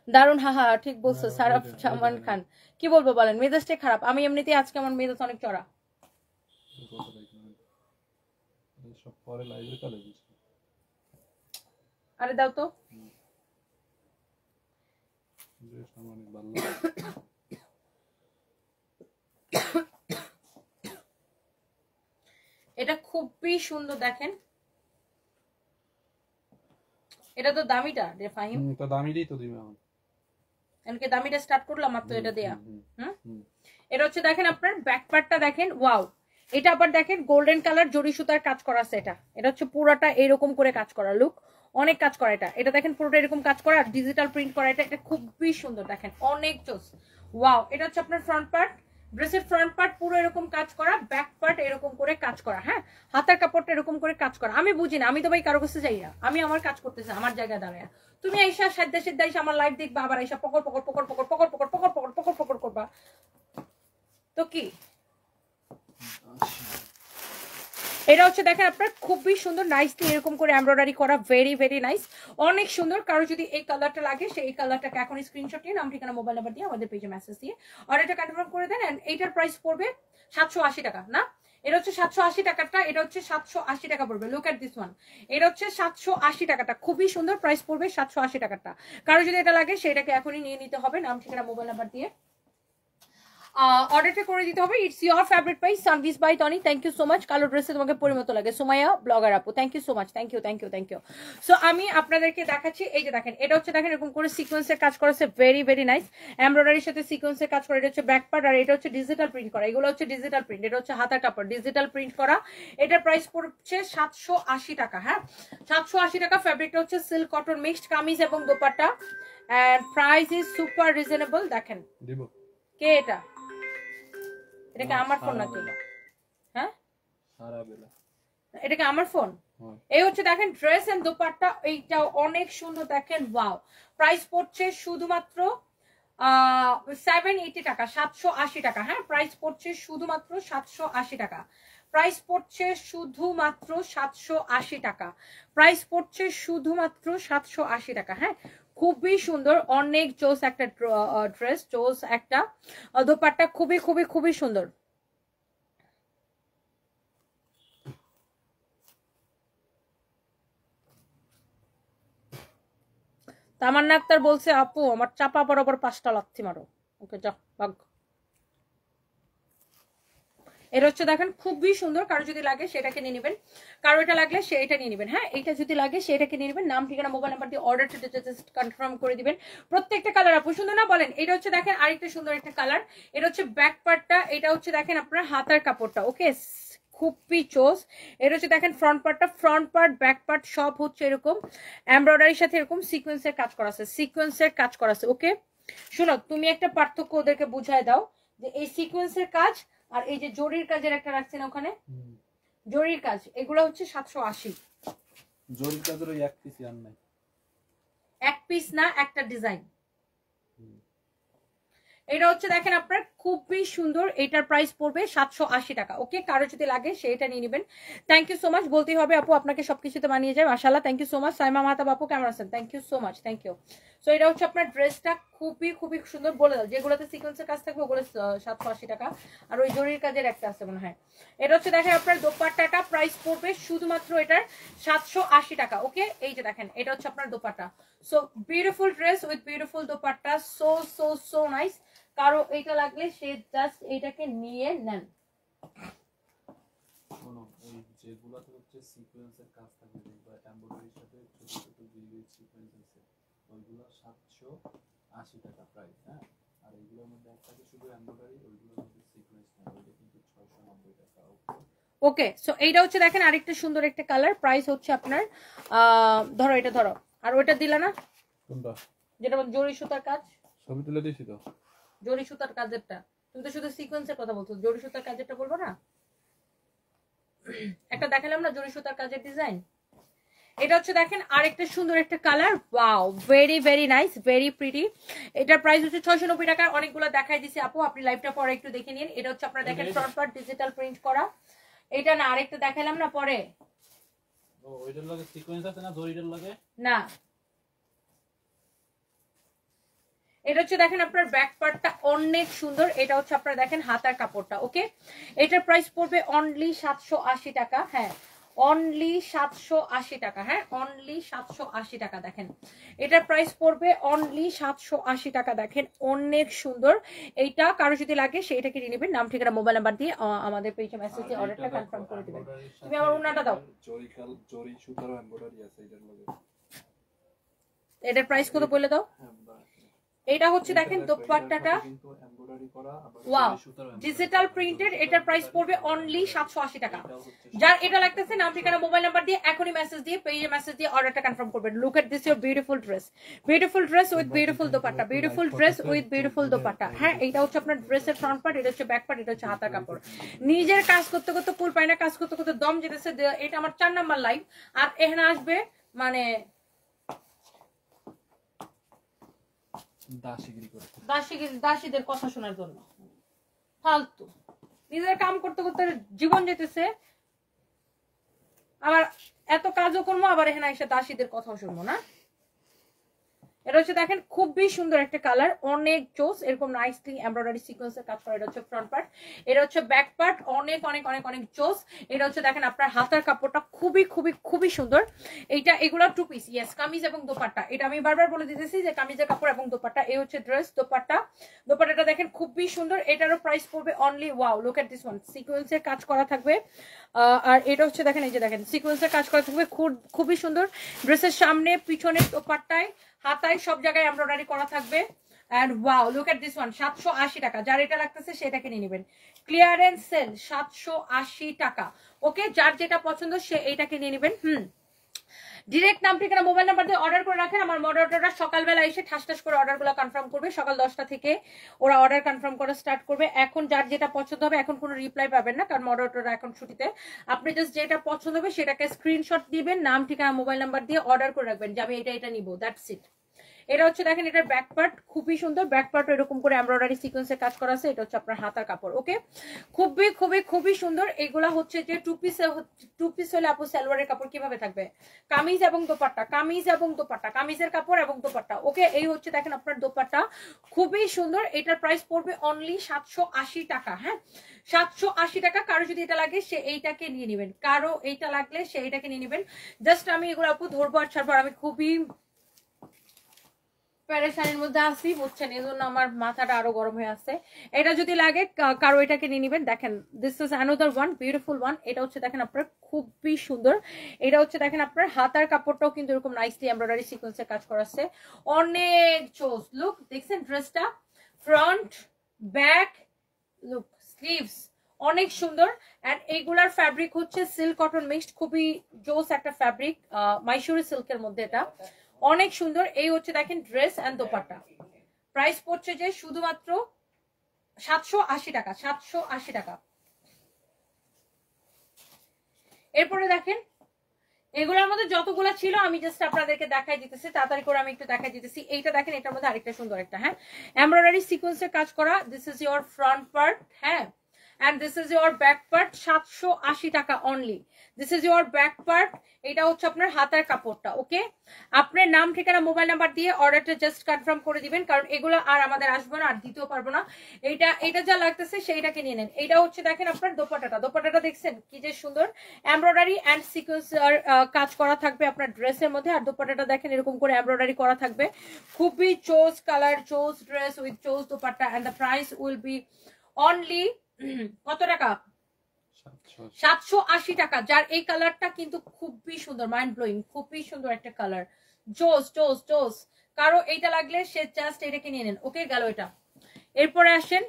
S1: দারুন, হা হা ঠিক বলছো সারাফ সালমান খান। কি বলবো বলেন, মেজাজটাই খারাপ। আমি এমনিতেই আজকে আমার মেজাজ অনেক চড়া। আরে দাও তো, এটা খুবই সুন্দর দেখেন, এটা তো দামিটা রে ফাহিম,
S2: তো দামিটাই তো দিবে আমার।
S1: এমনকি দামিটা স্টার্ট করলাম মাত্র এটা দেয়া।
S2: হুম।
S1: এটা হচ্ছে দেখেন আপনার ব্যাক পার্টটা দেখেন, ওয়াও। এটা আবার দেখেন গোল্ডেন কালার জরি সুতার কাজ করা আছে। এটা হচ্ছে পুরোটা এরকম করে কাজ করা, লুক অনেক কাজ করা। এটা দেখেন পুরোটা এরকম কাজ করা, ডিজিটাল প্রিন্ট করা। এটা খুবই সুন্দর, দেখেন অনেক জোস, ওয়াও। এটা হচ্ছে আপনার ফ্রন্ট পার্ট, ড্রেসের ফ্রন্ট পার্ট পুরো এরকম কাজ করা, ব্যাক পার্ট এরকম করে কাজ করা। হ্যাঁ, হাতের কাপড়টা এরকম করে কাজ করা। আমি বুঝি না, আমি তো ভাই কারো কাছে যাই না, আমি আমার কাজ করতেছি আমার জায়গায় দাঁড়ায়। তুমি আইসা সাদ্দা সিদ্ধা এসে আমার লাইভ দেখবা, আবার আইসা পকড় পকড় পকড় পকড় পকড় পকড় পকড় পকড় পকড় পকড় করবা, তো কি? এটা হচ্ছে দেখেন আপনার খুবই সুন্দর, নাইসলি এরকম করে এমব্রয়ডারি করা, ভেরি ভেরি নাইস, অনেক সুন্দর। কারো যদি এই কালারটা লাগে সে এই কালারটাকে এখন স্ক্রিনশট নিয়ে নাম ঠিকানা মোবাইল নাম্বার দিয়ে আমাদের পেজে মেসেজ দিয়ে অর্ডারটা কনফার্ম করে দেন। এন্ড এইটার প্রাইস পড়বে 780 টাকা না, এটা হচ্ছে 780 টাকাটা, এটা হচ্ছে 780 টাকা পড়বে। লুক এট দিস ওয়ান, এটা হচ্ছে 780 টাকাটা, খুবই সুন্দর, প্রাইস পড়বে 780 টাকাটা। কারো যদি এটা লাগে সেটাকে এখনই নিয়ে নিতে হবে নাম ঠিকানা মোবাইল নাম্বার দিয়ে অর্ডারটা করে দিতে হবে। It's your favourite price service by Tony. Thank you so much. কালো ড্রেসে তোমাকে পরিমতো লাগে সুমাইয়া ব্লগার আপু, thank you so much, thank you thank you thank you. So আমি আপনাদেরকে দেখাচ্ছি, এই যে দেখেন, এটা হচ্ছে দেখেন এরকম করে সিকোয়েন্সের কাজ করেছে, ভেরি ভেরি নাইস, এমব্রয়ডারির সাথে সিকোয়েন্সের কাজ করা। এটা হচ্ছে ব্যাক পার্ট, আর এটা হচ্ছে ডিজিটাল প্রিন্ট করা। এগুলো হচ্ছে ডিজিটাল প্রিন্ট, এটা হচ্ছে হাতার কাপড় ডিজিটাল প্রিন্ট করা। এটার প্রাইস পড়ছে 780 টাকা। হ্যাঁ, 780 টাকা। ফ্যাব্রিকটা হচ্ছে সিল্ক কটন মিক্সড, কামিজ এবং dupatta, and price is super reasonable. দেখেন
S2: দিব
S1: কে এটা, এটা কি আমার ফোন নাকি? হ্যাঁ, এটা কি আমার ফোন? এই হচ্ছে দেখেন ড্রেস এন্ড দোপাট্টা, এইটাও অনেক সুন্দর, দেখেন ওয়াও। প্রাইস পড়ছে শুধুমাত্র 780 টাকা, 780 টাকা। হ্যাঁ, প্রাইস পড়ছে শুধুমাত্র 780 টাকা, প্রাইস পড়ছে শুধুমাত্র 780 টাকা, প্রাইস পড়ছে শুধুমাত্র 780 টাকা। হ্যাঁ, খুবই সুন্দর, অনেক জোস একটা ড্রেস, জোস একটা দোপাট্টা, খুবই খুবই খুবই সুন্দর। তামান্না আক্তার বলছে আপু আমার চাপা বরাবর 5টা লাথি মারো। ওকে যা ভাগ। এটা হচ্ছে দেখেন খুবই সুন্দর, কারো যদি লাগে সেটাকে নিয়ে নেবেন, কারো এটা লাগলে সে এটা নিয়ে নেবেন। হ্যাঁ, এটা যদি লাগে সেটাকে নিয়ে নেবেন, নাম ঠিকানা মোবাইল নাম্বার দিয়ে অর্ডারটা জাস্ট কনফার্ম করে দিবেন। প্রত্যেকটা কালার আপু সুন্দর না বলেন? এটা হচ্ছে দেখেন আরেকটা সুন্দর একটা কালার, এটা হচ্ছে ব্যাক পার্টটা, এটা হচ্ছে দেখেন আপনার হাতার কাপড়টা, ওকে খুবই চোস। এটা হচ্ছে দেখেন ফ্রন্ট পার্টটা, ফ্রন্ট পার্ট ব্যাক পার্ট সব হচ্ছে এরকম এমব্রয়ডারির সাথে এরকম সিকোয়েন্সের কাজ করা আছে, সিকোয়েন্সের কাজ করা আছে। ওকে শোনো, তুমি একটা পার্থক্য ওদেরকে বুঝায় দাও যে এই সিকোয়েন্সের কাজ আর এই যে জরির কাজের একটা রাখছেন ওখানে, জরির কাজ, এগুলো হচ্ছে 780।
S2: জরির কাজের ওই এক পিস আর নাই,
S1: এক পিস না, একটা ডিজাইন। এটা হচ্ছে দেখেন আপনার খুবই সুন্দর, এটার প্রাইস পড়বে 780 টাকা। ওকে, কারো যদি লাগে সেটা নিয়ে নেবেন। থ্যাংক ইউ সো মাচ, বলতেই হবে আপু আপনাকে সবকিছুতে মানিয়ে যায় মাশাআল্লাহ। Thank you so much Saima Mahtab আপু, কেমন আছেন? Thank you so much, thank you. So এটা হচ্ছে আপনার ড্রেসটা খুবই খুবই সুন্দর, বলে দাও যেগুলোতে সিকোয়েন্সের কাজ থাকবে ওগুলো 780 টাকা, আর ওই জরির কাজের একটা আছে মনে হয়। এটা হচ্ছে দেখেন আপনার দোপাট্টাটা প্রাইস পড়বে শুধুমাত্র এটার 780 টাকা। ওকে, এই যে দেখেন এটা হচ্ছে আপনার dupatta, so beautiful dress with beautiful dupatta, so so so nice. কারো এইটা লাগলে সে জাস্ট এইটাকে নিয়ে নেন।
S2: শোনো, এই যেগুলোতে হচ্ছে সিকোয়েন্সের কাজ থাকবে, যেগুলো এমব্রয়ডারির সাথে ছোট ছোট জিগজিগ সিকোয়েন্স আছে, ওইগুলো 780 টাকা প্রাইস। হ্যাঁ, আর এইগুলোর মধ্যে একটাকে শুধু এমব্রয়ডারি, ওইগুলোর মধ্যে সিকোয়েন্স না, ওইটা কিন্তু 690 টাকা।
S1: ওকে, সো এইটা হচ্ছে দেখেন আরেকটা সুন্দর একটা কালার, প্রাইস হচ্ছে আপনার ধরো এটা ধরো, আর ওইটা দিলা না
S2: কোনটা,
S1: যেটা জরি সুতার কাজ,
S2: ছবি তুলে দিয়েছি তো,
S1: জরি সুতার কাজেরটা। তুমি তো শুধু সিকোয়েন্সের কথা বলছো, জরি সুতার কাজেরটা বলবো না? একটা দেখালাম না জরি সুতার কাজের ডিজাইন। এটা হচ্ছে দেখেন আরেকটা সুন্দর একটা colour, wow very very nice, very pretty. এটার প্রাইস হচ্ছে 690 টাকা। অনেকগুলো দেখাই দিছি আপু, আপনি লাইভটা পরে একটু দেখে নিন। এটা হচ্ছে আপনারা দেখেন ফ্রন্ট পার্ট ডিজিটাল প্রিন্ট করা। এটা না, আরেকটা দেখালাম না পরে,
S2: ও ওইটার লগে সিকোয়েন্স আছে না, জরিটার লগে
S1: না। এটা হচ্ছে দেখেন আপনার ব্যাক পার্টটা অনেক সুন্দর, এটা হচ্ছে আপনারা দেখেন হাতার কাপড়টা। ওকে, এটার প্রাইস পড়বে অনলি 780 টাকা। হ্যাঁ, অনলি 780 টাকা। হ্যাঁ, অনলি 780 টাকা। দেখেন এটার প্রাইস পড়বে অনলি 780 টাকা। দেখেন অনেক সুন্দর, এইটা কারো যদি লাগে সেইটাকে নিয়ে নেবেন, নাম ঠিকানা মোবাইল নাম্বার দিয়ে আমাদের পেজে মেসেজ দিয়ে অর্ডারটা কনফার্ম করে দিবেন। তুমি আমার উন্নাটা দাও,
S2: জরি সুতারও এমব্রয়ডারি আছে এটার লগে।
S1: এটার প্রাইস কত বলে দাও? এটা হচ্ছে দেখেন দোপাট্টাটা, ওয়াও ডিজিটাল প্রিন্টেড, এটার প্রাইস পড়বে অনলি 780 টাকা। যার এটা লাগতেছে নাম ঠিকানা মোবাইল নাম্বার দিয়ে এখনই মেসেজ দিয়ে পেজে মেসেজ দিয়ে অর্ডারটা কনফার্ম করবেন। Look at this your beautiful dress with beautiful dupatta, beautiful dress with beautiful dupatta. হ্যাঁ, এটা হচ্ছে আপনার ড্রেসের ফ্রন্ট পার্ট, এটা হচ্ছে ব্যাক পার্ট, এটা হচ্ছে হাতার কাপড়। নিজের কাজ করতে করতে ফুল পায় না, কাজ করতে করতে দম যেতেছে। এটা আমার 4 নাম্বার লাইভ। আর এখানে আসবে মানে দাসীদের কথা শোনার জন্য, ফালতু নিজের কাম করতে করতে জীবন যেতেছে, আবার এত কাজও করবো, আবার এখানে এসে দাসীদের কথাও শুনবো না। এটা হচ্ছে দেখেন খুবই সুন্দর একটা কালার, অনেক জোস, এরকম নাইসলি এমব্রয়ডারি সিকোয়েন্সের কাজ করা। এটা হচ্ছে ফ্রন্ট পার্ট, এটা হচ্ছে ব্যাক পার্ট, অনেক অনেক অনেক অনেক জোস। এটা হচ্ছে দেখেন আপনার হাতার কাপড়টা খুবই খুবই খুবই সুন্দর। এইটা এগুলো 2 পিস, ইয়েস, কামিজ এবং দোপাট্টা। এটা আমি বারবার বলে দিতেছি যে কামিজের কাপড় এবং দোপাট্টা। এই হচ্ছে ড্রেস, দোপাট্টাটা দেখেন খুবই সুন্দর। এটারও প্রাইস পড়বে only, wow look at this one, সিকোয়েন্সের কাজ করা থাকবে। আর এটা হচ্ছে দেখেন, এই যে দেখেন সিকোয়েন্সের কাজ করা থাকবে, খুবই সুন্দর। ড্রেসের সামনে পিছনে দোপাট্টায় হাতায় সব জায়গায় এমব্রয়ডারি করা থাকবে। And wow look at this one, 780 টাকা। যার এটা লাগতেছে সেটাকে নিয়ে নেবেন, ক্লিয়ারেন্স সেল 780 টাকা। ওকে, যার যেটা পছন্দ সে এইটাকে নিয়ে নেবেন। ডিরেক্ট নাম ঠিকানা মোবাইল নাম্বার দিয়ে অর্ডার করে রাখেন। আমার মডারেটররা সকালবেলা এসে ঠাস ঠাস করে অর্ডারগুলো কনফার্ম করবে। সকাল 10টা থেকে ওরা অর্ডার কনফার্ম করা স্টার্ট করবে। এখন যার যেটা পছন্দ হবে, এখন কোনো রিপ্লাই পাবেন না, কারণ মডারেটররা এখন ছুটিতে। আপনি জাস্ট যেটা পছন্দ হবে সেটাকে স্ক্রিনশট দিবেন, নাম ঠিকানা মোবাইল নাম্বার দিয়ে অর্ডার করে রাখবেন যে আমি এটা নিবো, দ্যাটস ইট। এটা হচ্ছে দেখেন এটার ব্যাক পার্ট খুবই সুন্দর, ব্যাক পার্ট এরকম করে এমব্রয়ডারি সিকোয়েন্সের কাজ করা আছে। এটা হচ্ছে আপনার হাতার কাপড়। ওকে, খুবই খুবই খুবই সুন্দর। এগুলা হচ্ছে যে টু পিস হলে আপু সালোয়ারের কাপড় কিভাবে থাকবে, কামিজ এবং দোপাট্টা, কামিজের কাপড় এবং দোপাট্টা। ওকে, এই হচ্ছে দেখেন আপনার দোপাট্টা খুবই সুন্দর। এটার প্রাইস পড়বে অনলি 780 টাকা। হ্যাঁ, 780 টাকা। কারো যদি এটা লাগে সে এইটাকে নিয়ে নেবেন, কারো এইটা লাগলে সে এইটাকে নিয়ে নেবেন। জাস্ট আমি এগুলো আপু ধরবো আর ছাড়বো, আমি খুবই প্যারেশানির মধ্যে আসি, বুঝছেন, এই জন্য আমার মাথাটা আরো গরম হয়ে আছে। এটা যদি লাগে কারো এটাকে নিয়ে নিবেন। দেখেন this is another one, beautiful one. এটা হচ্ছে দেখেন আপনার খুবই সুন্দর। এটা হচ্ছে দেখেন আপনার হাতার কাপড়টাও কিন্তু এরকম নাইসলি এমব্রয়ডারি সিকোয়েন্সের কাজ করা আছে, অনেক জোস। লুক দেখছেন ড্রেসটা, ফ্রন্ট ব্যাক, লুক স্লিভস অনেক সুন্দর। এন্ড এইগুলার ফ্যাব্রিক হচ্ছে সিল্ক কটন মিক্সড, খুবই জোস একটা ফ্যাব্রিক, মাইসুরি সিল্কের মধ্যে, এটা অনেক সুন্দর। এই হচ্ছে দেখেন ড্রেস এন্ড দোপাট্টা। প্রাইস পড়ছে যে শুধুমাত্র 780 টাকা, 780 টাকা। এরপরে দেখেন এগুলোর মধ্যে যতগুলো ছিল আমি জাস্ট আপনাদেরকে দেখাই দিতেছি, তাড়াতাড়ি করে আমি একটু দেখাই দিতেছি। এইটা দেখেন, এটার মধ্যে আরেকটা সুন্দর একটা, হ্যাঁ, এমব্রয়ডারি সিকোয়েন্সের কাজ করা। This is your front part, হ্যাঁ, and this is your back part, 780 টাকা only. This is your back part, এটা হচ্ছে আপনার হাতার কাপড়টা। ওকে, আপনার নাম ঠিকানা মোবাইল নাম্বার দিয়ে অর্ডারটা জাস্ট কনফার্ম করে দিবেন, কারণ এগুলো আর আমাদের আসবে না, আর দিতেও পারবো না। এটা যা লাগতেছে সেইটাকে নিয়ে নেন। এটা হচ্ছে দেখেন আপনার দোপাট্টাটা দেখছেন কি যে সুন্দর, এমব্রয়ডারি অ্যান্ড সিকোয়েন্স কাজ করা থাকবে আপনার ড্রেসের মধ্যে। আর দোপাট্টাটা দেখেন এরকম করে এমব্রয়ডারি করা থাকবে, খুবই choose colour, choose dress with choose dupatta. And the price will be only কত টাকা, 780 টাকা। যার এই কালারটা কিন্তু খুবই সুন্দর, মাইন্ড ব্লোয়িং, খুবই সুন্দর একটা কালার, জোস জোস জোস। কারো এইটা লাগলে সে জাস্ট এটাকে নিয়ে নেন। ওকে, গেল এটা। এরপরে আসেন,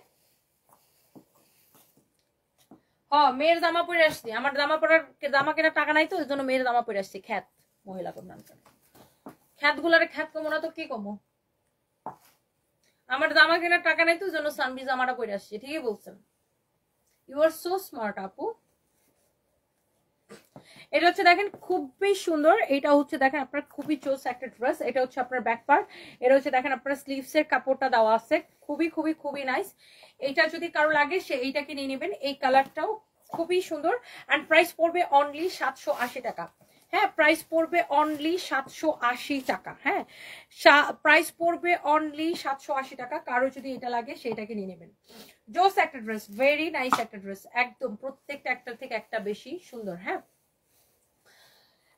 S1: মেয়ের জামা পরে আসছি, আমার জামা কেনার টাকা নাই তো, ওই জন্য মেয়ের জামা পরে আসছি। খ্যাত মহিলা কন্যান, খ্যাত গুলারে খ্যাত কমো না তো কি কমো, আমার জামা কেনার টাকা নাই তো, ওই জন্য সানবি জামাটা পরে আসছি। ঠিকই বলছেন, ইউ আর সো স্মার্ট আপু। এটা হচ্ছে দেখেন খুবই সুন্দর। এটা হচ্ছে দেখেন আপনার খুবই চোস একটা ড্রেস। এটা হচ্ছে আপনার ব্যাক পার্ট, এটা হচ্ছে দেখেন আপনার স্লিভস এর কাপড়টা দেওয়া আছে, খুবই খুবই খুবই নাইস। এটা যদি কারো লাগে সে এইটাকে নিয়ে নেবেন। এই কালারটাও খুবই সুন্দর। এন্ড প্রাইস পড়বে অনলি 780 টাকা। হ্যাঁ, প্রাইস পড়বে অনলি 780 টাকা। হ্যাঁ, প্রাইস পড়বে অনলি 780 টাকা। কারো যদি এটা লাগে সেটাকে নিয়ে নেবেন। জোস একটা ড্রেস, ভেরি নাইস একটা ড্রেস, একদম প্রত্যেকটা একটার থেকে একটা বেশি সুন্দর। হ্যাঁ,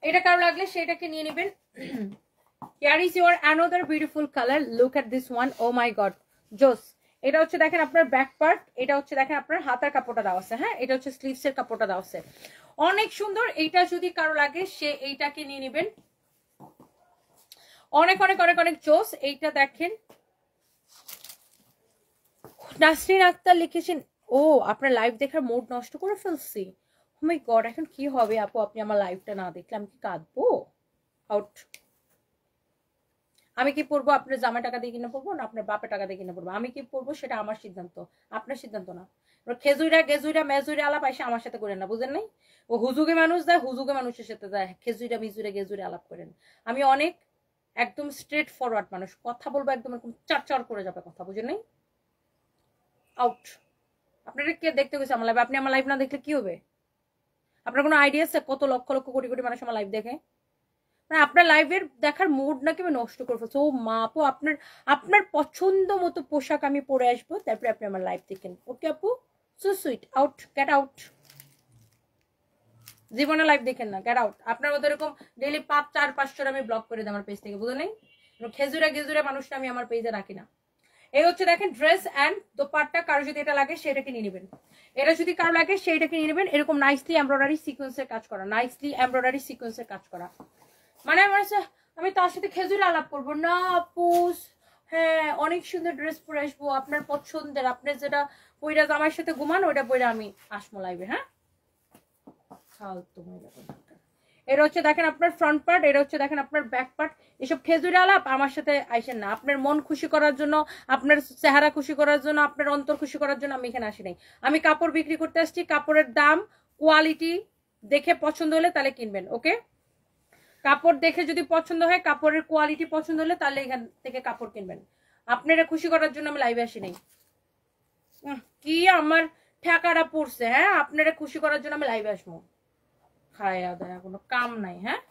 S1: এটা কারো লাগলে সেটাকে নিয়ে নেবেন। Here is your another beautiful color. Look at this one. Oh my god, জোস। এটা হচ্ছে দেখেন আপনার ব্যাক পার্ট, এটা হচ্ছে দেখেন আপনার হাতার কাপড়টা দেওয়া আছে। হ্যাঁ, এটা হচ্ছে স্লিভস এর কাপড়টা দেওয়া আছে, অনেক সুন্দর। এইটা যদি কারো লাগে সে এইটাকে নিয়ে নেবেন। অনেক অনেক অনেক অনেক জোস। এইটা দেখেন নাসরিন আক্তার লিখেছেন, ও আপনার লাইভ দেখার মুড নষ্ট করে ফেলছি। ও মাই গড, এখন কি হবে আপু আপনি আমার লাইভটা না দেখলে? আমি কি কাঁদবো? আউট। আমি কি পড়বো? আপনার জামা টাকা দিয়ে কিনে পড়বো না আপনার বাপের টাকা দিয়ে কিনে পড়বো? আমি কি পড়বো সেটা আমার সিদ্ধান্ত, আপনার সিদ্ধান্ত না। খেজুরা গেজুরা মেজুরা আলাপ আইসা আমার সাথে করেন না, বুঝেন নাই? ও হুজুগে মানুষ যায়, হুজুগে মানুষের সাথে যায় খেজুরা মিজুরে গেজুরে আলাপ করেন। আমি অনেক একদম স্ট্রেট ফরওয়ার্ড মানুষ, কথা বলবো একদম এরকম চার করে যাবে কথা, বুঝেন নাই? আউট। আপনারা কে দেখতে গেছে আমার লাইভ? আপনি আমার লাইভ না দেখলে কি হবে? আপনার কোনো আইডিয়া আছে কত লক্ষ লক্ষ কোটি কোটি মানুষ আমার লাইভ দেখে? আপনার লাইভের দেখার মুড নাকি আমি নষ্ট করে ফেলছি। ও মা আপু, আপনার আপনার পছন্দ মতো পোশাক আমি পরে আসবো, তারপরে আপনি আমার লাইভ দেখেন। ওকে আপু, so sweet. Out, get out. জীবনে লাইভ দেখেন না, গেট আউট। আপনার মতো এরকম ডেইলি 4-500 আমি ব্লক করে দিই আমার পেজ থেকে, বুঝলেন? খেজুরা গেজুরা মানুষটা আমি আমার পেজে রাখি না। এই হচ্ছে দেখেন ড্রেস অ্যান্ড দোপাট্টা। কারো যদি এটা লাগে সেটাকে নিয়ে নেবেন, এটা যদি কারো লাগে সেইটাকে নিয়ে নেবেন। এরকম নাইসলি এমব্রয়ডারি সিকোয়েন্সের কাজ করা, নাইসলি এমব্রয়ডারি সিকোয়েন্সের কাজ করা। মানে আমি তার সাথে খেজুর আলাপ করবো না আপুস? হ্যাঁ, অনেক সুন্দর ড্রেস পরে আসবো আপনার পছন্দের, আপনার যেটা পইরা জামাইয়ের সাথে ঘুমান ওইটা পইরা আমি আসমো লাইভে। হ্যাঁ, এটা হচ্ছে দেখেন আপনার ফ্রন্ট পার্ট, এটা হচ্ছে দেখেন আপনার ব্যাক পার্ট। এসব খেজুরে আলাপ আমার সাথে আইসেন না। আপনার মন খুশি করার জন্য, আপনার চেহারা খুশি করার জন্য, আপনার অন্তর খুশি করার জন্য আমি এখানে আসি নাই। আমি কাপড় বিক্রি করতে আসছি, কাপড়ের দাম কোয়ালিটি দেখে পছন্দ হলে তাহলে কিনবেন। ওকে, কাপড় দেখে যদি পছন্দ হয়, কাপড়ের কোয়ালিটি পছন্দ হলে তাহলে এখান থেকে কাপড় কিনবেন। আপনারা খুশি করার জন্য আমি লাইভে আসি নাই। কি আমার ঠেকাটা পড়ছে? হ্যাঁ, আপনারা খুশি করার জন্য আমি লাইভে আসবো? খায়া দেয়া কোনো কাম নাই। হ্যাঁ,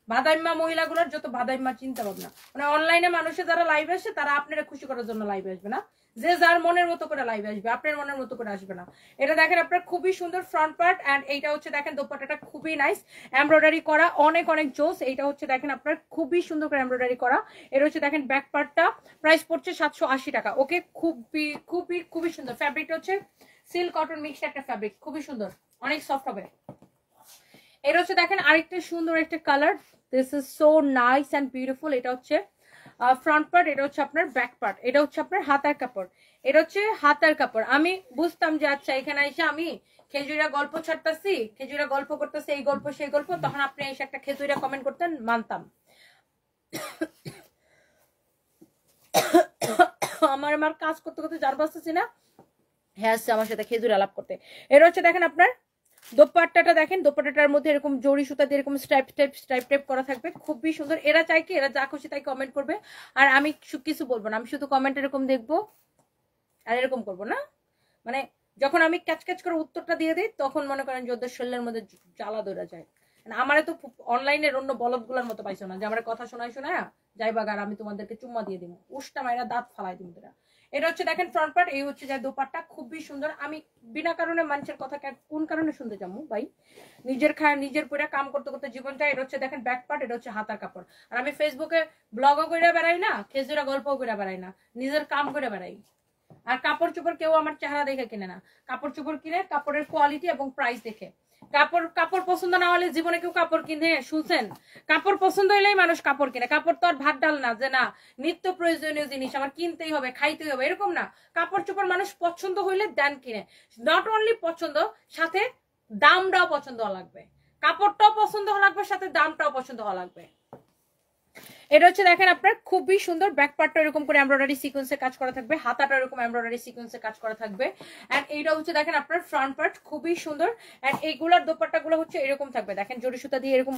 S1: বাদাইম্মা মহিলাগুলোর যত বাদাইম্মা চিন্তা ভাবনা, মানে অনলাইনে মানুষের যারা লাইভে আসে তারা আপনারা খুশি করার জন্য লাইভে আসবে না, যে যার মনের মতো করে লাইভে আসবে, আপনার মনের মতো করে আসবে না। এটা দেখেন আপনার খুবই সুন্দর ফ্রন্ট পার্ট, এন্ড এইটা হচ্ছে দেখেন দোপাট্টাটা খুবই নাইস এমব্রয়ডারি করা, অনেক অনেক জোস। এইটা হচ্ছে দেখেন আপনার খুবই সুন্দর করে এমব্রয়ডারি করা। এটা হচ্ছে দেখেন ব্যাক পার্টটা, প্রাইস পড়ছে 780 টাকা। ওকে, খুবই খুবই খুবই সুন্দর। ফ্যাব্রিকটা হচ্ছে সিল্ক কটন মিক্সড একটা ফ্যাব্রিক, খুবই সুন্দর, অনেক সফট হবে। এটা হচ্ছে দেখেন আরেকটা সুন্দর একটা colour, this is so nice and beautiful. এটা হচ্ছে ফ্রন্ট পার্ট, এটা হচ্ছে আপনার ব্যাক পার্ট, এটা হচ্ছে আপনার হাতার কাপড়, এটা হচ্ছে হাতার কাপড়। আমি বুঝতাম যে আচ্ছা এখানে এসে আমি খেজুরা গল্প ছাড়তেছি, খেজুরা গল্প করতেছে, এই গল্প সেই গল্প, তখন আপনি এসে একটা খেজুরা কমেন্ট করতেন, মানতাম। আমার কাজ করতে করতে যার বাঁচতেছি না, হ্যাঁ আমার সাথে খেজুর আলাপ করতে। এটা হচ্ছে দেখেন আপনার দোপাট্টাটা, দেখেন দোপাট্টাটার মধ্যে এরকম জড়ি সুতা দিয়ে এরকম স্ট্রাইপ টাইপ করা থাকবে, খুবই সুন্দর। এরা চাই কি, এরা যা খুশি তাই কমেন্ট করবে, আর আমি কিছু বলবো না, আমি শুধু কমেন্ট এরকম দেখবো আর এরকম করবো না। মানে যখন আমি ক্যাচ ক্যাচ করে উত্তরটা দিয়ে দিই, তখন মনে করেন যে ওদের শরীরের মধ্যে জ্বালা দৌড়া যায়। আমারে তো অনলাইনের অন্য বলদ গুলার মতো পাইছো না যে আমার কথা শোনায় শোনায় যাই বাগার আমি তোমাদেরকে চুম্মা দিয়ে দিব, উষ্টা মাইরা দাঁত ফালাই দিব তোরা। এটা হচ্ছে দেখেন ফ্রন্ট পার্ট, এই হচ্ছে যায় দোপাট্টা, খুবই সুন্দর। আমি বিনা কারণে মানুষের কথা কোন কারণে শুনতে যাবো ভাই? নিজের খায় নিজের পরে কাম করতে করতে জীবন যায়। এটা হচ্ছে দেখেন ব্যাক পার্ট, এটা হচ্ছে হাতার কাপড়। আর আমি ফেসবুকে ব্লগও করে বেড়াই না, খেজুরা গল্পও করে বেড়াই না, নিজের কাম করে বেড়াই। আর কাপড় চোপড় কেউ আমার চেহারা দেখে কিনে না, কাপড় চোপড় কিনে কাপড়ের কোয়ালিটি এবং প্রাইস দেখে। কাপড় পছন্দ না হলে জীবনে কেউ কাপড় কিনে শুনছেন? কাপড় পছন্দ হইলেই মানুষ কাপড় কিনে। কাপড় তো আর ভাত ডাল না যে না নিত্য প্রয়োজনীয় জিনিস আমার কিনতেই হবে খাইতেই হবে, এরকম না। কাপড় চোপড় মানুষ পছন্দ হইলে দেন কিনে। নট অনলি পছন্দ, সাথে দামটাও পছন্দ হওয়া লাগবে। কাপড়টাও পছন্দ হওয়া লাগবে, সাথে দামটাও পছন্দ হওয়া লাগবে। এটা হচ্ছে দেখেন আপনার খুবই সুন্দর ব্যাক পার্টটা এরকম করে এমব্রয়ডারি সিকোয়েন্সের কাজ করা থাকবে, হাতাটা এরকম এমব্রয়ডারি সিকোয়েন্সের কাজ করা থাকবে। এন্ড এইটা হচ্ছে দেখেন আপনার ফ্রন্ট পার্ট, খুবই সুন্দর। এন্ড এইগুলার দোপাট্টাগুলো হচ্ছে এরকম থাকবে, দেখেন জড়ি সুতা দিয়ে এরকম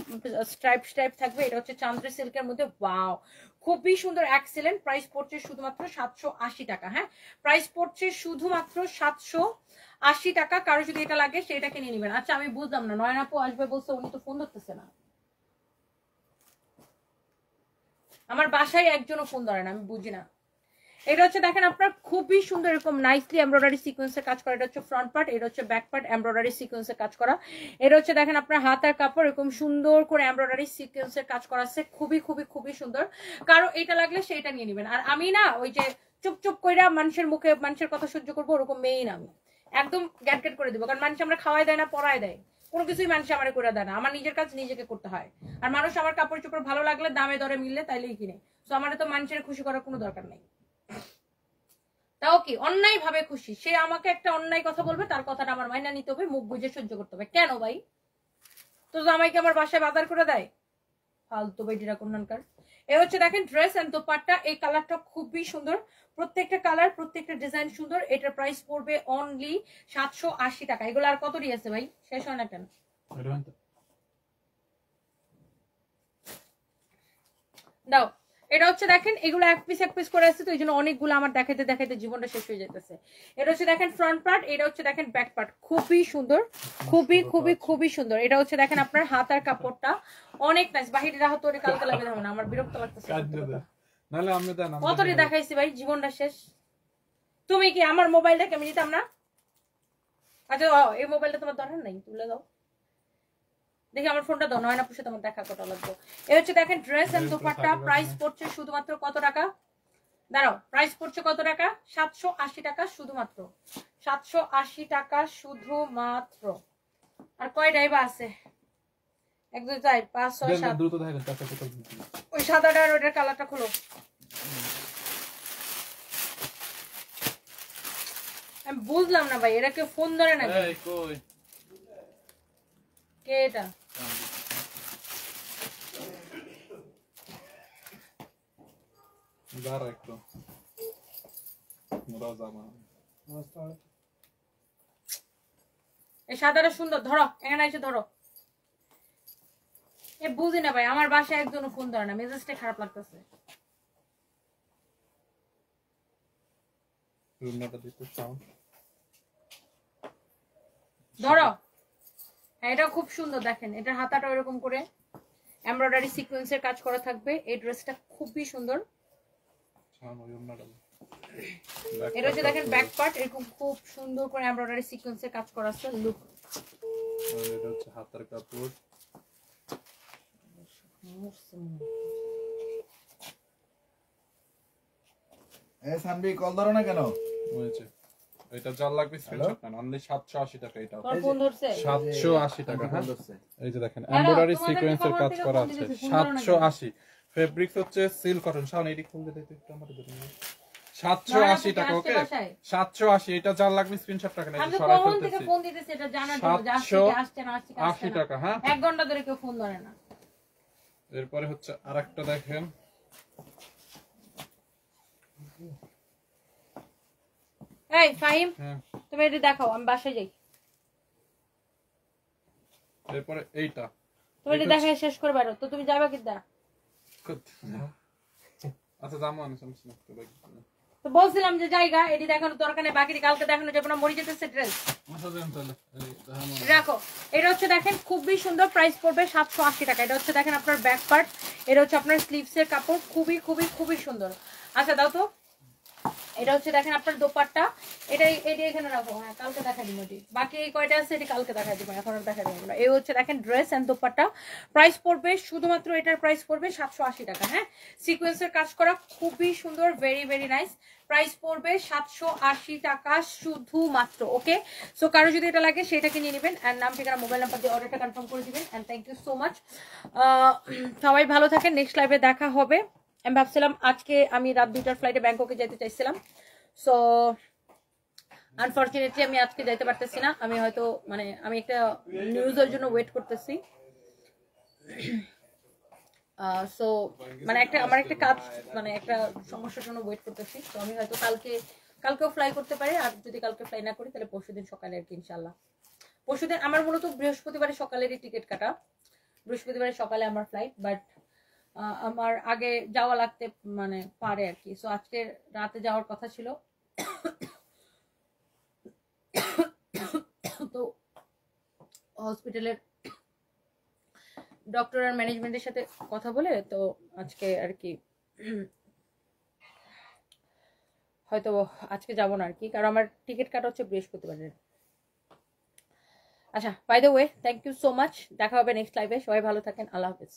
S1: স্ট্রাইপ থাকবে। এটা হচ্ছে চান্দ্রি সিল্কের মধ্যে, ওয়াও খুবই সুন্দর, এক্সেলেন্ট। প্রাইস পড়ছে শুধুমাত্র 780 টাকা। হ্যাঁ, প্রাইস পড়ছে শুধুমাত্র 780 টাকা। কারো যদি এটা লাগে সেটাকে নিয়ে নেবেন। আচ্ছা আমি বুঝলাম না, নয়ন আপু আসবে বলছে, উনি তো ফোন ধরতেছে না। আমার বাসায় একজনও ফোন ধরে না, আমি বুঝি না। এটা হচ্ছে দেখেন আপনার খুবই সুন্দর এরকম নাইসলি এমব্রয়ডারি সিকোয়েন্সের কাজ করা। এটা হচ্ছে ফ্রন্ট পার্ট, এটা হচ্ছে ব্যাক পার্ট এমব্রয়ডারি সিকোয়েন্সের কাজ করা। এটা হচ্ছে দেখেন আপনার হাতার কাপড় এরকম সুন্দর করে এমব্রয়ডারি সিকোয়েন্সের কাজ করা আছে, খুবই খুবই খুবই সুন্দর। কারো এটা লাগলে সেটা নিয়ে নেবেন। আর আমি না ওই যে চুপ কইরা মানুষের মুখে মানুষের কথা সহ্য করবো ওরকম মেয়েই না আমি, একদম গ্যাট করে দেবো। কারণ মানুষ আমরা খাওয়াই দেয় না, পড়ায় দেয়, কোনো কিছুই মানুষ আমার করে দেয় না, আমার নিজের কাজ নিজেকে করতে হয়। আর মানুষ আমার কাপড় চোপড় ভালো লাগলে দামে দরে মিললে তাইলেই কিনে। তো আমার তো মানুষের খুশি করার কোনো দরকার নেই। তাও কি অন্যায় ভাবে খুশি, সে আমাকে একটা অন্যায় কথা বলবে, তার কথাটা আমার মাইনা নিতে হবে, মুখ বুঝে সহ্য করতে হবে। কেন ভাই? তো জামাইকে আমার বাসায় বাজার করে দেয়? ফালতু বেটিরা কোনখানকার। এ হচ্ছে দেখেন ড্রেস এন্ড দোপাট্টা, এই কালারটা খুবই সুন্দর, প্রত্যেকটা কালার প্রত্যেকটা ডিজাইন সুন্দর। এটার প্রাইস পড়বে অনলি 780 টাকা। এগুলো আর কত আছে ভাই, শেষ হয় না কেন? দাও। এটা হচ্ছে দেখেন এগুলো এক পিস করে আছে, তো এই জন্য অনেকগুলো আমার দেখাইতে দেখাইতে জীবনটা শেষ হয়ে যাইতেছে। এটা হচ্ছে দেখেন ফ্রন্ট পার্ট, এটা হচ্ছে দেখেন ব্যাক পার্ট, খুবই সুন্দর, খুবই খুবই খুবই সুন্দর। এটা হচ্ছে দেখেন আপনার হাত আর কাপড়টা অনেক নাইস। বাহিরে রাখো তো কালকে লাগে না, আমার বিরক্ত লাগতেছে। কতটি দেখাইছি ভাই, জীবনটা শেষ। তুমি কি আমার মোবাইলটা আমি নিতাম না? আচ্ছা এই মোবাইলটা তোমার দরকার নাই, তুলে দাও। দেখি আমার ফোনটা দাও, নয়না পুষে তোমার দেখা কত লাগবে। এই হচ্ছে দেখেন ড্রেস এন্ড দোপাট্টা, প্রাইস পড়ছে শুধুমাত্র কত টাকা? দাঁড়াও, প্রাইস পড়ছে কত টাকা? 780 টাকা শুধুমাত্র, 780 টাকা শুধুমাত্র। আর কয় ডাইবা আছে? 1 2 4 5 6 7।
S2: দ্রুত দেখেন
S1: ওই সাদাটা আর ওটার কালারটা খোলো। আমি বুঝলাম না ভাই, এরা কেউ ফোন ধরে না? কে এটা? এই সাদাটা সুন্দর, ধরো এখানে এসে ধরো। এ বুঝি না ভাই, আমার বাসায় একজনও ফোন ধরে না, মেজাজটা খারাপ লাগতেছে। ধরো। হ্যাঁ এটা খুব সুন্দর, দেখেন এটার হাতাটা এরকম করে এমব্রয়ডারি সিকোয়েন্সের কাজ করা থাকবে। এই ড্রেসটা খুবই সুন্দর। এটা হচ্ছে দেখেন ব্যাক পার্ট, এরকম খুব সুন্দর করে এমব্রয়ডারি সিকোয়েন্সের কাজ করা আছে। লুক,
S2: এটা হচ্ছে হাতের কাপড়।
S3: এই সানবি কল ধরো না কেন?
S2: হয়েছে এটা যার লাগবে স্ক্রিনশট নেন, অনলি 780 টাকা। এটা
S1: তোর ফোন ধরছে
S2: 780 টাকা। হ্যাঁ এই যে দেখেন এমব্রয়ডারি সিকোয়েন্সের কাজ করা আছে। 780 ফেব্রিক্স হচ্ছে সিল্ক কটন। শাওন এডি খুলে দিতে একটু আমাদের জন্য। 780 টাকা। ওকে 780, এটা যার লাগবে স্ক্রিনশট রাখেন। এই সরাই ফেলতেছি।
S1: ফোন দিতেছে এটা জানার জন্য যে আসছে না আসছে
S2: 80 টাকা। হ্যাঁ
S1: 1 ঘন্টা ধরে কেউ ফোন ধরে না।
S2: এরপরে হচ্ছে আরেকটা দেখেন,
S1: এই ফাহিম তুমি এটা দেখাও, আমি বাসায় যাই।
S2: এরপরে এইটা
S1: তুমি এটা দেখাই শেষ করে বেরো, তো তুমি যাবে কিদা?
S2: আচ্ছা জামু আমি সমস্যা না,
S1: তো বলছিলাম যে জায়গা এটি দেখানো দরকার নেই, বাকি কালকে দেখানো যাবে না, মরে যেতেছে ড্রেস। রাখো। এটা হচ্ছে দেখেন খুবই সুন্দর, প্রাইস পড়বে 780 টাকা। এটা হচ্ছে দেখেন আপনার ব্যাক পার্ট, এটা হচ্ছে আপনার স্লিভস এর কাপড়, খুবই খুবই খুবই সুন্দর। আচ্ছা দাও তো। এটা হচ্ছে দেখেন আপনার দোপাট্টা, এটাই এটি এখানে রাখো। হ্যাঁ কালকে দেখা দিব, বাকি এই কয়টা আছে এটি কালকে দেখা দিব, এখন আর দেখা দিব না। এই হচ্ছে দেখেন ড্রেস এন্ড দোপাট্টা, প্রাইস পড়বে শুধুমাত্র, এটার প্রাইস পড়বে 780 টাকা। হ্যাঁ সিকোয়েন্সের কাজ করা, খুবই সুন্দর, ভেরি ভেরি নাইস। প্রাইস পড়বে 780 টাকা শুধুমাত্র। ওকে, সো কারো যদি এটা লাগে সেটাকে নিয়ে নেবেন, এন্ড নাম ঠিকানা মোবাইল নাম্বার দিয়ে অর্ডারটা কনফার্ম করে দিবেন। And thank you so much. সবাই ভালো থাকেন, নেক্সট লাইভে দেখা হবে। আমি ভাবছিলাম আজকে আমি রাত 2টার ফ্লাইটে ব্যাংককে যেতে চাইছিলাম, সো আনফরচুনেটলি আমি আজকে যাইতে পারতেছি না। আমি হয়তো মানে আমি একটা নিউজের জন্য ওয়েট করতেছি। সো মানে একটা আমার একটা কাজ, মানে একটা সমস্যার জন্য ওয়েট করতেছি। তো আমি হয়তো কালকেও ফ্লাই করতে পারি, আর যদি কালকে ফ্লাই না করি তাহলে পরশুদিন সকালে আর কি ইনশাল্লাহ। পরশুদিন আমার মূলত বৃহস্পতিবারে সকালেরই টিকিট কাটা, বৃহস্পতিবারে সকালে আমার ফ্লাইট, বাট আমার আগে যাওয়া লাগতে মানে পারে আর কি। সো আজকে রাতে যাওয়ার কথা ছিল, তো হসপিটালের ডক্টর আর ম্যানেজমেন্টের সাথে কথা বলে তো আজকে আর কি হয়তো আজকে যাব না আর কি, কারণ আমার টিকিট কাটা হচ্ছে বৃহস্পতিবারের। আচ্ছা by the way, thank you so much, দেখা হবে নেক্সট লাইভে। সবাই ভালো থাকেন, আল্লাহ হাফেজ।